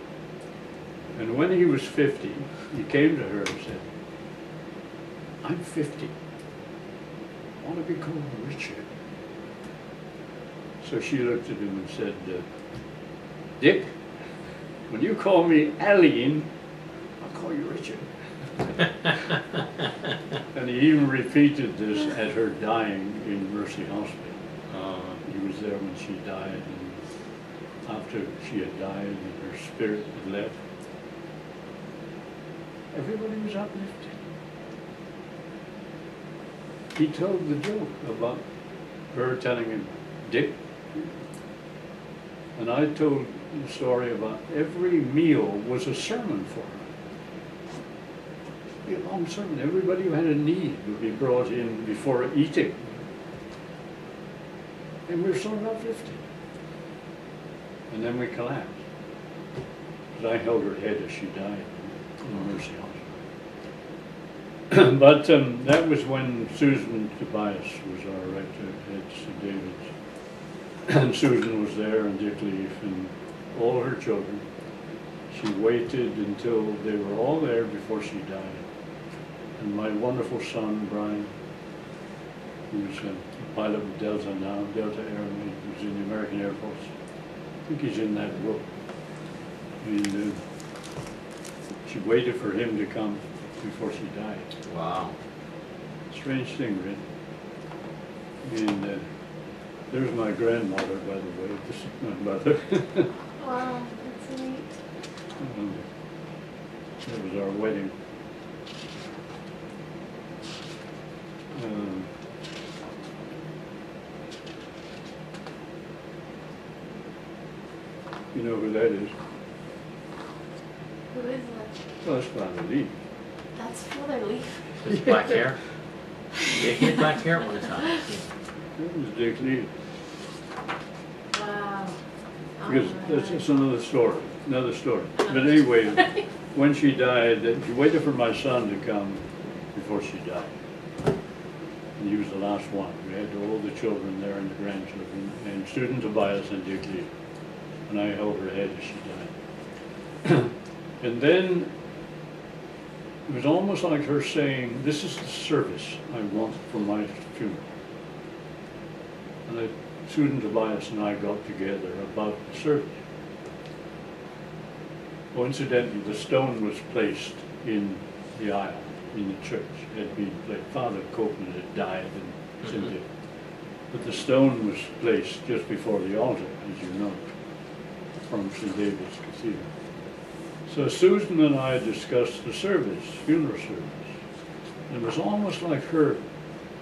And when he was 50, he came to her and said, I'm 50. I want to be called Richard. So she looked at him and said, Dick, when you call me Aileen, I'll call you Richard. And he even repeated this at her dying in Mercy Hospital. He was there when she died, and after she had died and her spirit had left, everybody was uplifted. He told the joke about her telling him, Dick, and I told the story about every meal was a sermon for her. It'd be a long sermon. Everybody who had a need would be brought in before eating. And we were sort of uplifted. And then we collapsed. Because I held her head as she died in the Mercy Hospital. But that was when Susan Tobias was our rector at St. David's. And Susan was there, and Dick Leaf, and all her children. She waited until they were all there before she died. And my wonderful son, Brian, who's a pilot with Delta now, Delta Airman, who's in the American Air Force. I think he's in that book. And she waited for him to come before she died. Wow. Strange thing, right? And there's my grandmother, by the way. This is my mother. Wow, that's neat. That was our wedding. You know who that is? Who is that? Well, that's Father Lee. That's Father Leaf. His black hair. Yeah, he had black hair at one time. That was Dick Lee. Wow. Because Alright. that's another story. But anyway, when she died, she waited for my son to come before she died. And he was the last one. We had all the children there and the grandchildren, and Student Tobias and Dick Lee. And I held her head as she died. And then it was almost like her saying, this is the service I want for my funeral. And Student Tobias and I got together about the service. Coincidentally, the stone was placed in the aisle in the church. It had been placed. Father Copeland had died in St. David. But the stone was placed just before the altar, as you know, from St. David's Cathedral. So Susan and I discussed the service, funeral service. It was almost like her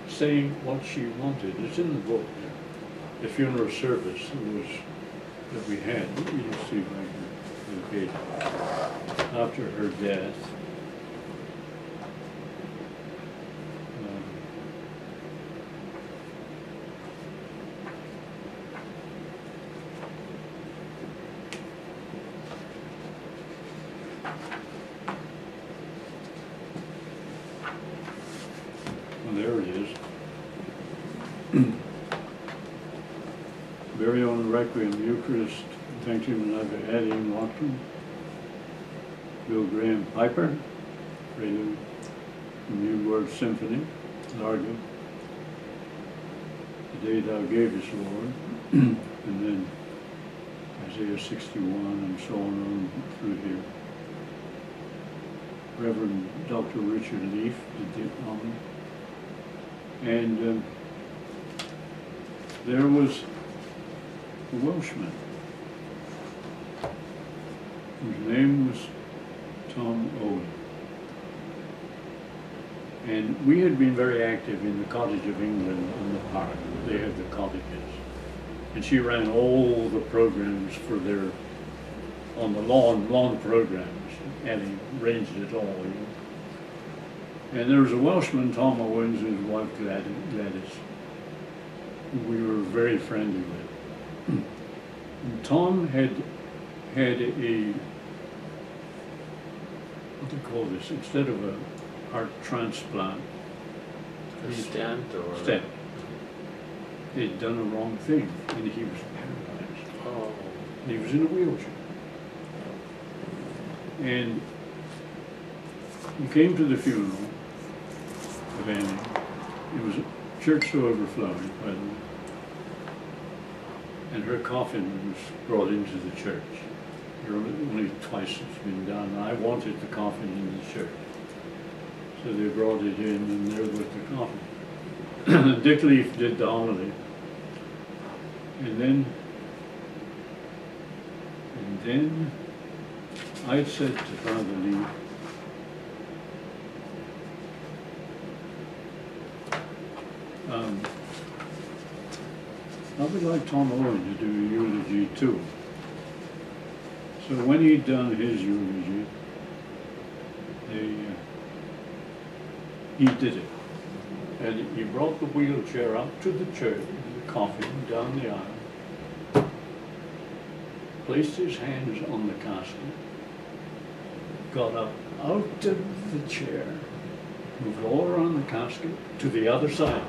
saying what she wanted. It's in the book. The funeral service was that we had. You see right here, the page. After her death, well, there it is. Burial and Requiem, Eucharist, thank him and I've adding Watkins. Bill Graham Piper, Prelude, New World Symphony, Largo, The Day Thou Gavest, Lord, and then Isaiah 61 and so on through here. Reverend Dr. Richard Leaf did the honor. And there was a Welshman whose name was Tom Owen. And we had been very active in the Cottage of England in the park. They had the cottages. And she ran all the programs for their, on the lawn programs, and arranged it all, you know. And there was a Welshman, Tom Owens, and his wife Gladys, who we were very friendly with. And Tom had a, what do you call this, instead of a heart transplant, A stent or? stent. They'd done a wrong thing, and he was paralyzed. Oh. And he was in a wheelchair. And he came to the funeral of Annie. It was a church so overflowing, by the way. And her coffin was brought into the church. Only twice it's been done. I wanted the coffin in the church. So they brought it in, and there was the coffin. Dick Leaf did the homily. And then I said to Father Leaf, I would like Tom Owen to do a eulogy too. So when he'd done his eulogy, he did it. And he brought the wheelchair up to the church, the coffin, down the aisle, placed his hands on the casket, got up out of the chair, moved all around the casket to the other side.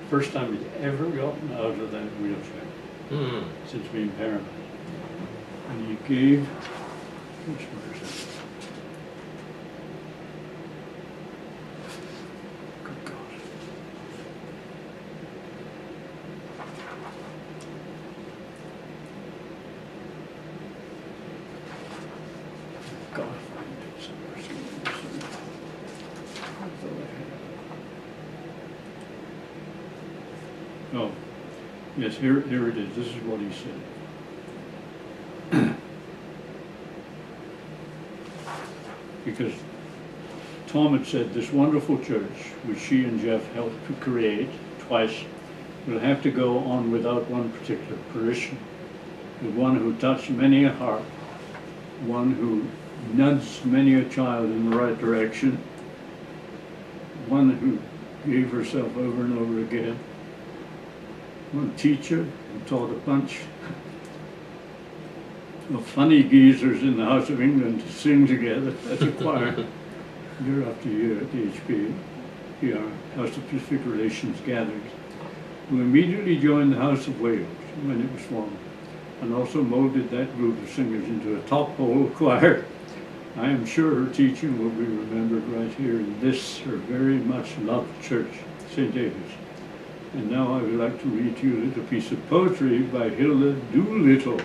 First time he'd ever gotten out of that wheelchair since being paralyzed. And he gave, where is it? Good God. God, find it somewhere. Oh, yes, here it is. This is what he said. Because Tom had said this wonderful church, which she and Jeff helped to create twice, will have to go on without one particular parishioner, the one who touched many a heart, one who nudged many a child in the right direction, one who gave herself over and over again, one teacher who taught a bunch of funny geezers in the House of England to sing together as a choir year after year at the HPR, House of Pacific Relations gatherings, who immediately joined the House of Wales when it was formed, and also molded that group of singers into a top-hole choir. I am sure her teaching will be remembered right here in this, her very much loved church, St. David's. And now I would like to read to you a little piece of poetry by Hilda Doolittle.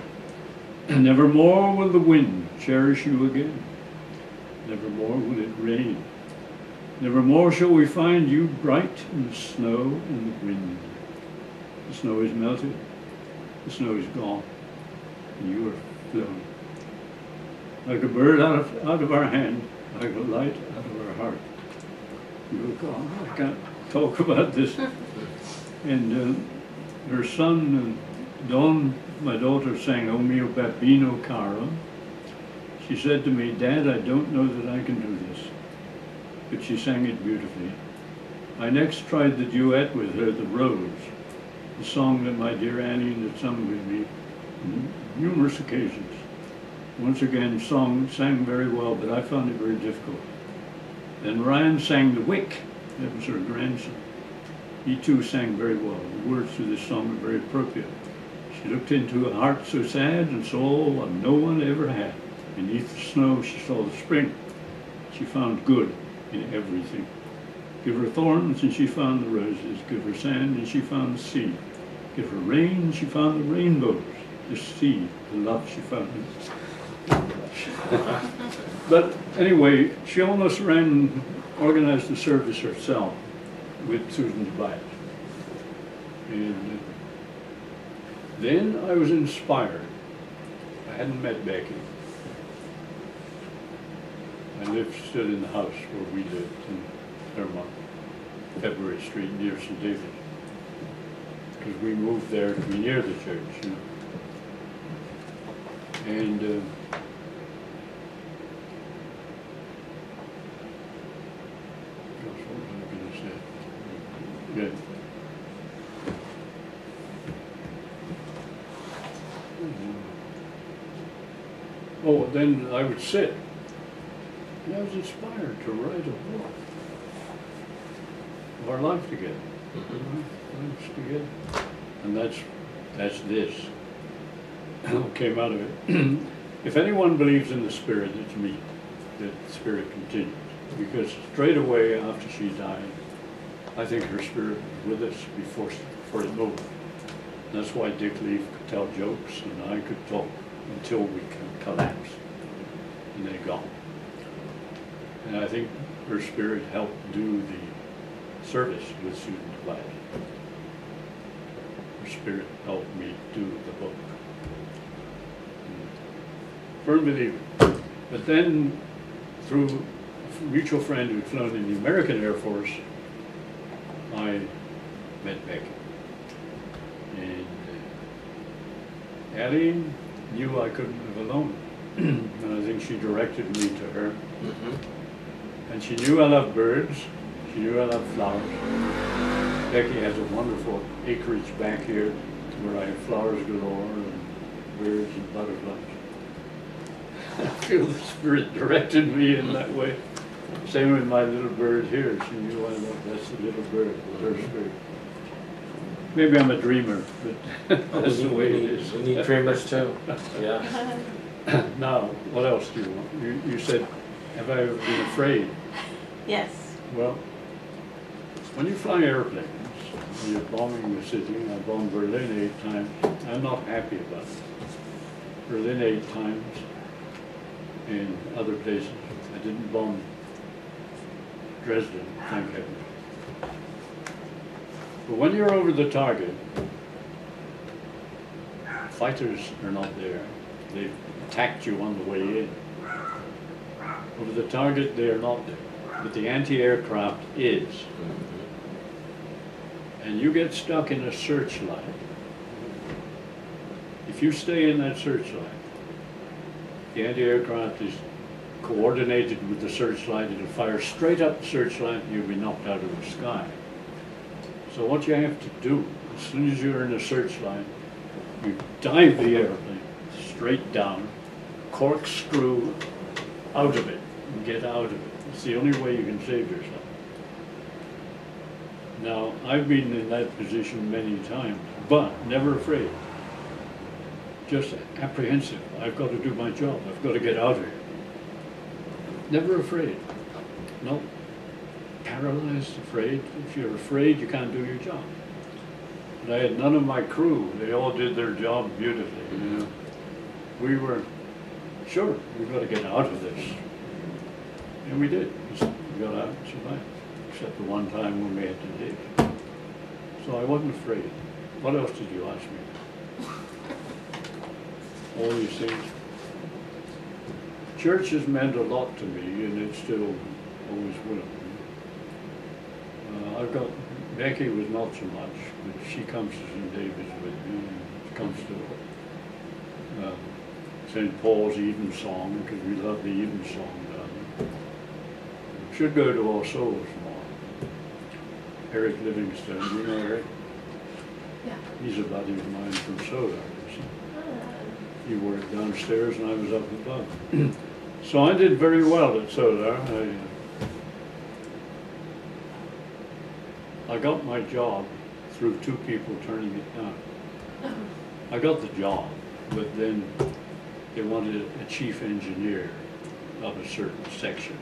Nevermore will the wind cherish you again. Nevermore will it rain. Nevermore shall we find you bright in the snow and the wind. The snow is melted, the snow is gone, and you are flown. Like a bird out of our hand, like a light out of our heart. You are gone. I can't talk about this. And her son, Don my daughter sang O mio bambino caro, she said to me, Dad, I don't know that I can do this, but she sang it beautifully. I next tried the duet with her, The Rose, the song that my dear Annie had sung with me on numerous occasions. Once again, sang very well, but I found it very difficult. Then Ryan sang The Wick, that was her grandson. He too sang very well. The words to this song are very appropriate. She looked into a heart so sad and saw what no one ever had. Beneath the snow she saw the spring. She found good in everything. Give her thorns and she found the roses. Give her sand and she found the sea. Give her rain and she found the rainbows. The sea, the love she found. But anyway, she almost organized the service herself with Susan Tobias. And then I was inspired. I hadn't met Becky. I lived still in the house where we lived in Clairemont, February Street near St. David's. Because we moved there to be near the church, you know. And gosh, what was I going to say? Yeah. Oh, then I would sit. And I was inspired to write a book of our life together. Lives together. And that's this. Came out of it. If anyone believes in the Spirit, it's me. That the Spirit continues. Because straight away after she died, I think her Spirit was with us before it moved. That's why Dick Leaf could tell jokes and I could talk until we collapsed. And they're gone. And I think her Spirit helped do the service with Susan Tobias. Her Spirit helped me do the book. Firm believer. But then, through a mutual friend who'd flown in the American Air Force, I met Becky. And Allie knew I couldn't live alone. And I think she directed me to her. Mm-hmm. And she knew I love birds. She knew I love flowers. Becky has a wonderful acreage back here where I have flowers galore and birds and butterflies. I feel the Spirit directed me in that way. Same with my little bird here. She knew I loved, that's the little bird, her Spirit. Maybe I'm a dreamer, but that's the way it is. We need dreamers too. Yeah. Now, what else do you want? You said, have I ever been afraid? Yes. Well, when you fly airplanes, when you're bombing the city, I bombed Berlin 8 times, I'm not happy about it. Berlin 8 times, and other places. I didn't bomb Dresden, thank heaven. But when you're over the target, fighters are not there. They've attacked you on the way in. Over the target, they are not there. But the anti-aircraft is. And you get stuck in a searchlight. If you stay in that searchlight, the anti-aircraft is coordinated with the searchlight. It'll fire straight up the searchlight and you'll be knocked out of the sky. So what you have to do, as soon as you're in a searchlight, you dive the airplane straight down, corkscrew out of it, and get out of it. It's the only way you can save yourself. Now, I've been in that position many times, but never afraid. Just apprehensive. I've got to do my job. I've got to get out of here. Never afraid. No. Paralyzed, afraid. If you're afraid, you can't do your job. But I had none of my crew. They all did their job beautifully. You know? We were sure we've got to get out of this. And we did. We got out and survived. Except the one time when we had to dig. So I wasn't afraid. What else did you ask me? All these things. Church has meant a lot to me, and it still always will. I've got, Becky was not so much, but she comes to St. David's with me, and comes to St. Paul's Evensong, because we love the Evensong down there. Should go to All Souls tomorrow. Eric Livingstone, do you know Eric? Yeah. He's a buddy of mine from Soda. Ah. He worked downstairs and I was up above. So I did very well at Soda. I got my job through two people turning it down. I got the job, but then they wanted a chief engineer of a certain section.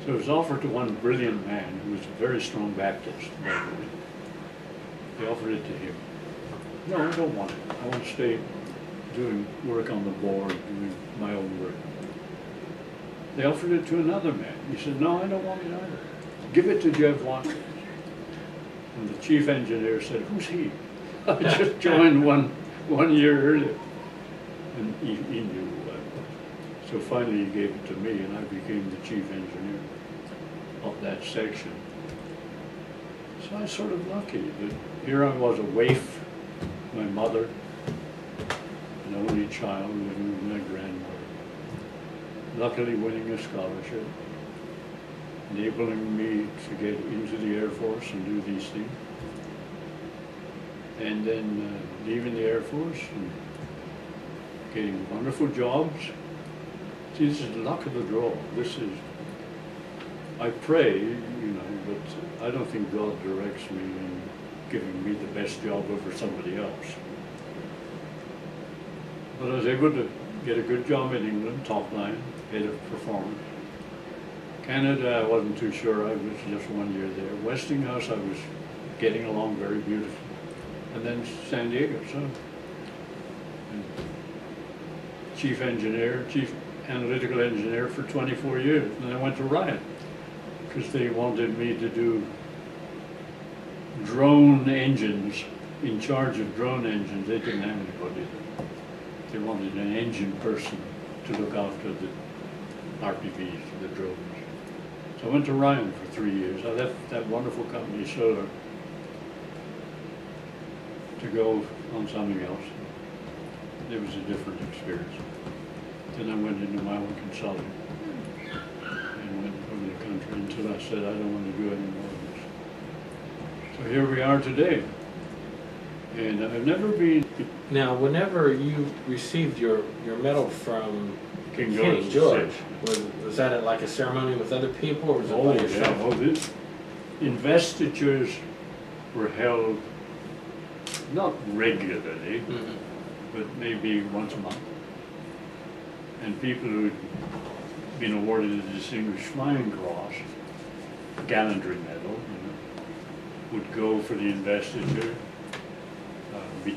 So it was offered to one brilliant man who was a very strong Baptist, by the way. They offered it to him. No, I don't want it. I want to stay doing work on the board, doing my own work. They offered it to another man. He said, no, I don't want it either. Give it to Jeff Watkins. And the chief engineer said, who's he? I just joined one year earlier. And he knew who I was. So finally he gave it to me and I became the chief engineer of that section. So I was sort of lucky that here I was, a waif, my mother, an only child living with my grandmother, luckily winning a scholarship, enabling me to get into the Air Force and do these things. And then leaving the Air Force and getting wonderful jobs. See, this is the luck of the draw. This is, I pray, you know, but I don't think God directs me in giving me the best job over somebody else. But I was able to get a good job in England, top line, head of performance. Canada, I wasn't too sure. I was just 1 year there. Westinghouse, I was getting along very beautifully. And then San Diego, so. And chief engineer, chief analytical engineer for 24 years. And I went to Ryan because they wanted me to do drone engines, in charge of drone engines. They didn't have anybody. They wanted an engine person to look after the RPVs, the drones. So I went to Ryan for 3 years. I left that wonderful company, Solar, to go on something else. It was a different experience. Then I went into my own consulting and went over the country until I said I don't want to do any more of this. So here we are today. And I've never been... Now, whenever you received your medal from King George, was that at like a ceremony with other people, or was it by yourself? Yeah. Well, this investitures were held not regularly, but maybe once a month. And people who'd been awarded the Distinguished Flying Cross, gallantry medal, you know, would go for the investiture, be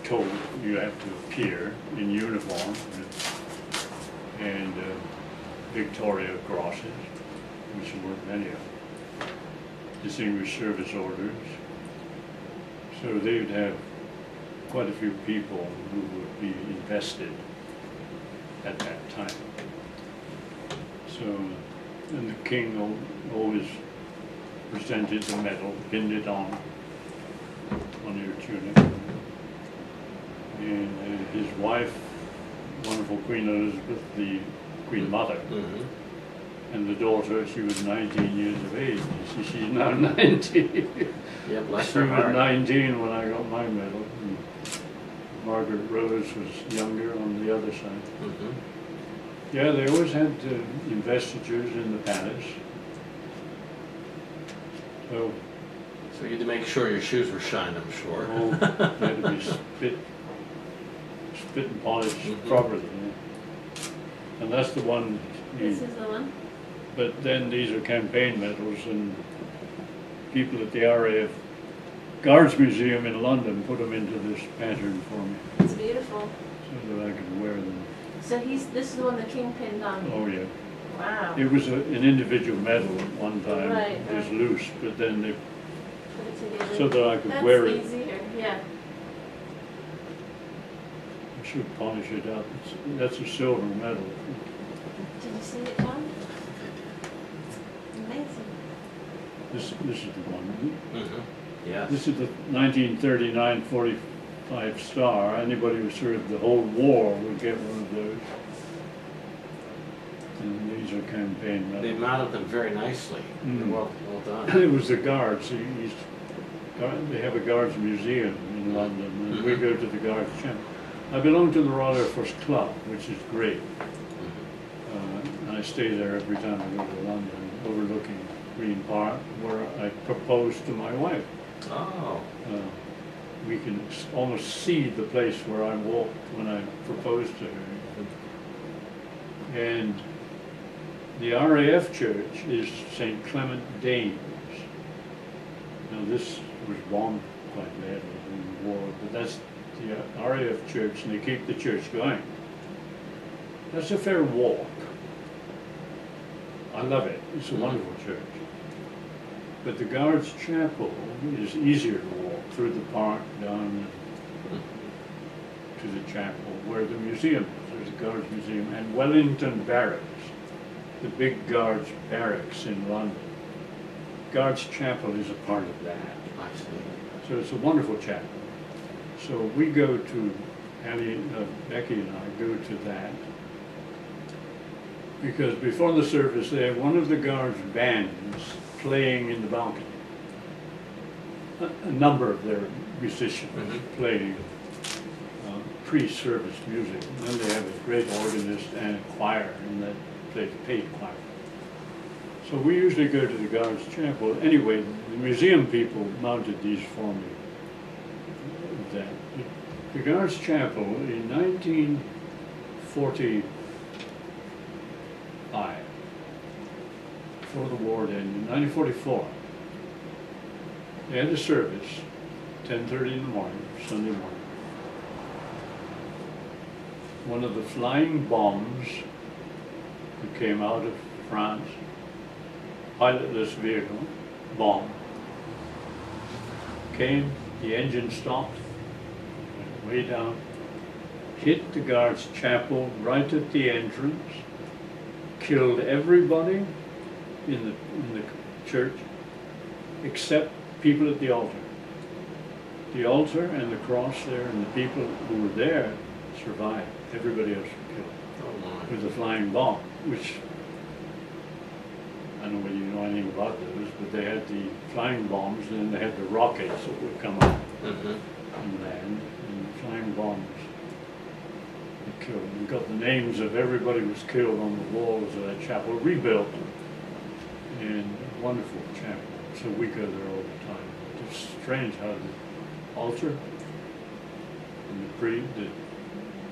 told you have to appear in uniform, and Victoria Crosses, which there weren't many of them, Distinguished Service Orders. So they would have quite a few people who would be invested at that time. So, and the king always presented the medal, pinned it on your tunic. And his wife, wonderful Queen Elizabeth, the Queen Mother, and the daughter, she was 19 years of age. You see, she's now 90. Yeah, bless She her was heart. 19 when I got my medal. And Margaret Rose was younger on the other side. Yeah, they always had investitures in the palace. So you had to make sure your shoes were shined, I'm sure. they had to be spit and polished properly. Yeah. And that's the one. This is the one? But then these are campaign medals, and people at the RAF Guards Museum in London put them into this pattern for me. It's beautiful. So that I could wear them. So this is the one the king pinned on you? Oh yeah. Wow. It was an individual medal at one time. Right, It was loose, but then they, Put it together. so that I could wear it. That's easier, yeah. I should polish it up. That's a silver medal. Did you see it, John? Amazing. This is the one. Yeah. This is the 1939-40 5-star. Anybody who served the whole war would get one of those. And these are campaign They medals. mounted them very nicely. They're Mm. well done. It was the guards. They have a guards museum in London, and we go to the guards chapel. I belong to the Royal Air Force Club, which is great. And I stay there every time I go to London, overlooking Green Park, where I proposed to my wife. Oh, We can almost see the place where I walked when I proposed to her. And the RAF church is St. Clement Danes. Now this was bombed quite badly in the war, but that's the RAF church, and they keep the church going. That's a fair walk. I love it. It's a wonderful church. But the Guards Chapel is easier to walk through the park down to the chapel, where the museum is. There's a Guards Museum, and Wellington Barracks, the big Guards Barracks in London. Guards Chapel is a part of that. I see. So it's a wonderful chapel. So we go to, Becky and I go to that, because before the service they have one of the Guards bands playing in the balcony. A number of their musicians playing pre-service music. And then they have a great organist and a choir, and that plays paid choir. So we usually go to the Guards Chapel. Anyway, the museum people mounted these for me. The Guards Chapel in 1945, before the war ended, in 1944, they had a service, 10:30 in the morning, Sunday morning. One of the flying bombs that came out of France, pilotless vehicle, bomb, came, the engine stopped, went way down, hit the Guards Chapel right at the entrance, killed everybody in the church except people at the altar. The altar and the cross there and the people who were there survived. Everybody else was killed Oh my. with a flying bomb, which I don't know whether you know anything about those, but they had the flying bombs, and then they had the rockets that would come up and land, and the flying bombs would kill. We got the names of everybody who was killed on the walls of that chapel, rebuilt, and a wonderful chapel. So we go there all the time. It's strange how the altar and the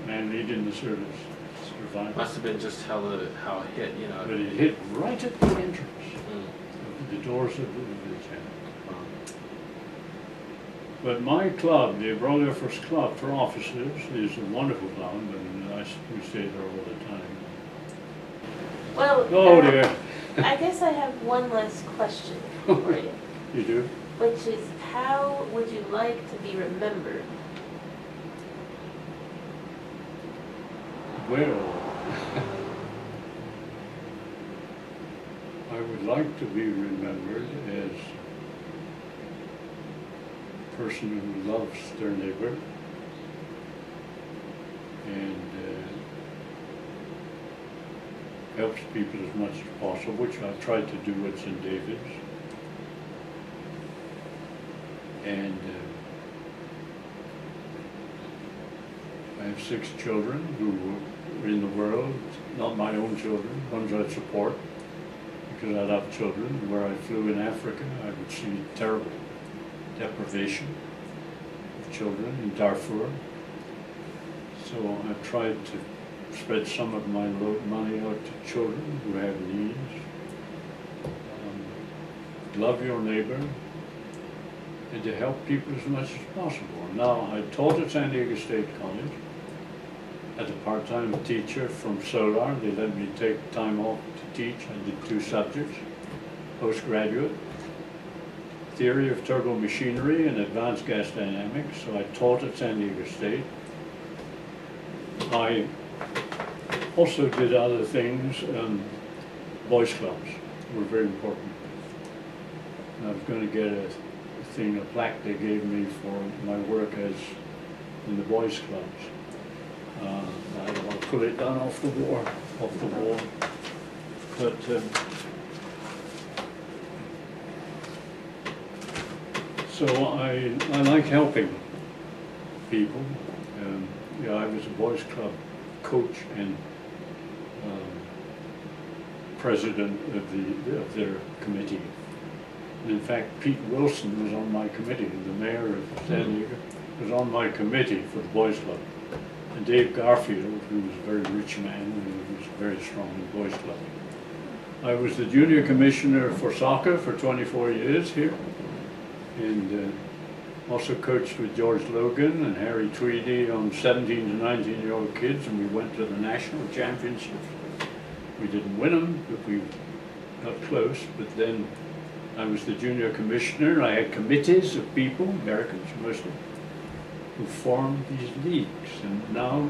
man leading the service survived. Must have been just how it hit, you know. But it hit right at the entrance, Mm. the doors of the chapel. But my club, the Royal Air Force Club for officers, is a wonderful club, and we stay there all the time. Well, Oh dear. I guess I have one last question for you, You do? which is how would you like to be remembered? Well, I would like to be remembered as a person who loves their neighbor and helps people as much as possible, which I've tried to do at St. David's. And I have 6 children who are in the world, not my own children, ones I support, because I love children. Where I flew in Africa, I would see terrible deprivation of children in Darfur. So I've tried to spread some of my money out to children who have needs. Love your neighbor, and to help people as much as possible. Now, I taught at San Diego State College as a part-time teacher from Solar. They let me take time off to teach. I did 2 subjects, postgraduate, theory of turbo machinery and advanced gas dynamics. So I taught at San Diego State. I also did other things. Boys clubs were very important. And I was going to get a plaque they gave me for my work as in the boys' clubs. I don't want to pull it down off the wall, but so I like helping people. Yeah, I was a boys' club coach and president of their committee. And in fact, Pete Wilson was on my committee, the mayor of San Diego, was on my committee for the boys' club. And Dave Garfield, who was a very rich man and was very strong in the boys' club. I was the junior commissioner for soccer for 24 years here, and also coached with George Logan and Harry Tweedy on 17 to 19-year-old kids, and we went to the national championships. We didn't win them, but we got close. But then I was the junior commissioner. I had committees of people, Americans mostly, who formed these leagues. And now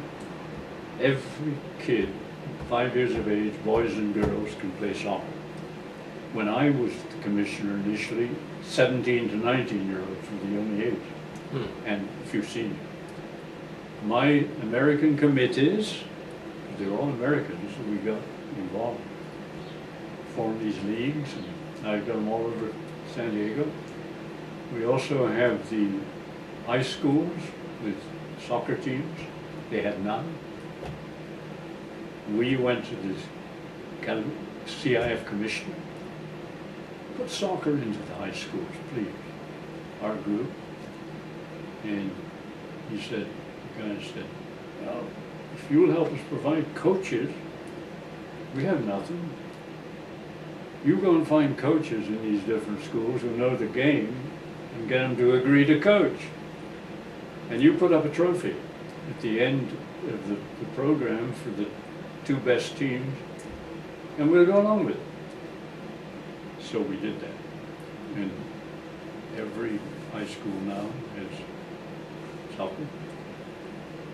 every kid, 5 years of age, boys and girls, can play soccer. When I was the commissioner initially, 17 to 19-year-olds were the only age, and a few seniors. My American committees, they're all Americans, so we got involved, formed these leagues, and I've got them all over San Diego. We also have the high schools with soccer teams. They had none. We went to this kind of CIF commissioner. Put soccer into the high schools, please, our group. And he said, the guy said, well, if you'll help us provide coaches, we have nothing. You go and find coaches in these different schools who know the game and get them to agree to coach. And you put up a trophy at the end of the program for the 2 best teams, and we'll go along with it. So we did that. And every high school now has soccer.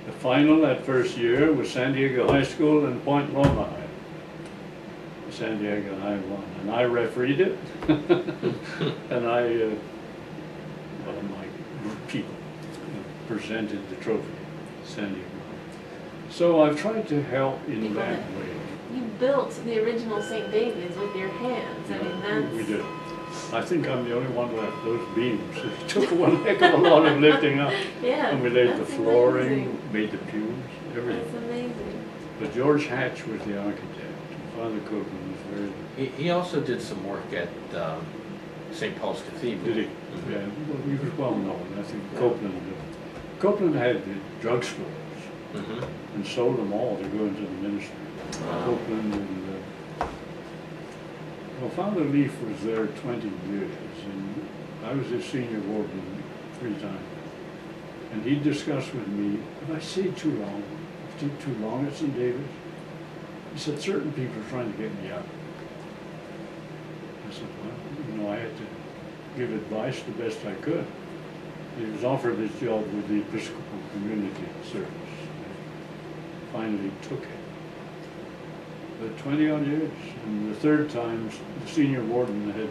The final that first year was San Diego High School and Point Loma High. San Diego High won, and I refereed it. And well, my people presented the trophy, San Diego High. So I've tried to help in that way. You built the original St. David's with your hands. I mean, that's... We did. I think I'm the only one left. Those beams, it took one heck of a lot of lifting up. Yeah, and we laid the flooring, amazing. made the pews, everything. That's amazing. But George Hatch was the architect. Father Copeland was very... He also did some work at St. Paul's Cathedral. Did he? Yeah, well, he was well known. I think Copeland had the drugstores and sold them all to go into the ministry. Copeland and well, Father Leaf was there 20 years, and I was his senior warden 3 times. And he discussed with me, if I stayed too long, if I stayed too long at St. David's, he said, certain people are trying to get me out. I said, well, I had to give advice the best I could. He was offered this job with the Episcopal Community Service. I finally took it. But 20 odd years, and the 3rd time, the senior warden had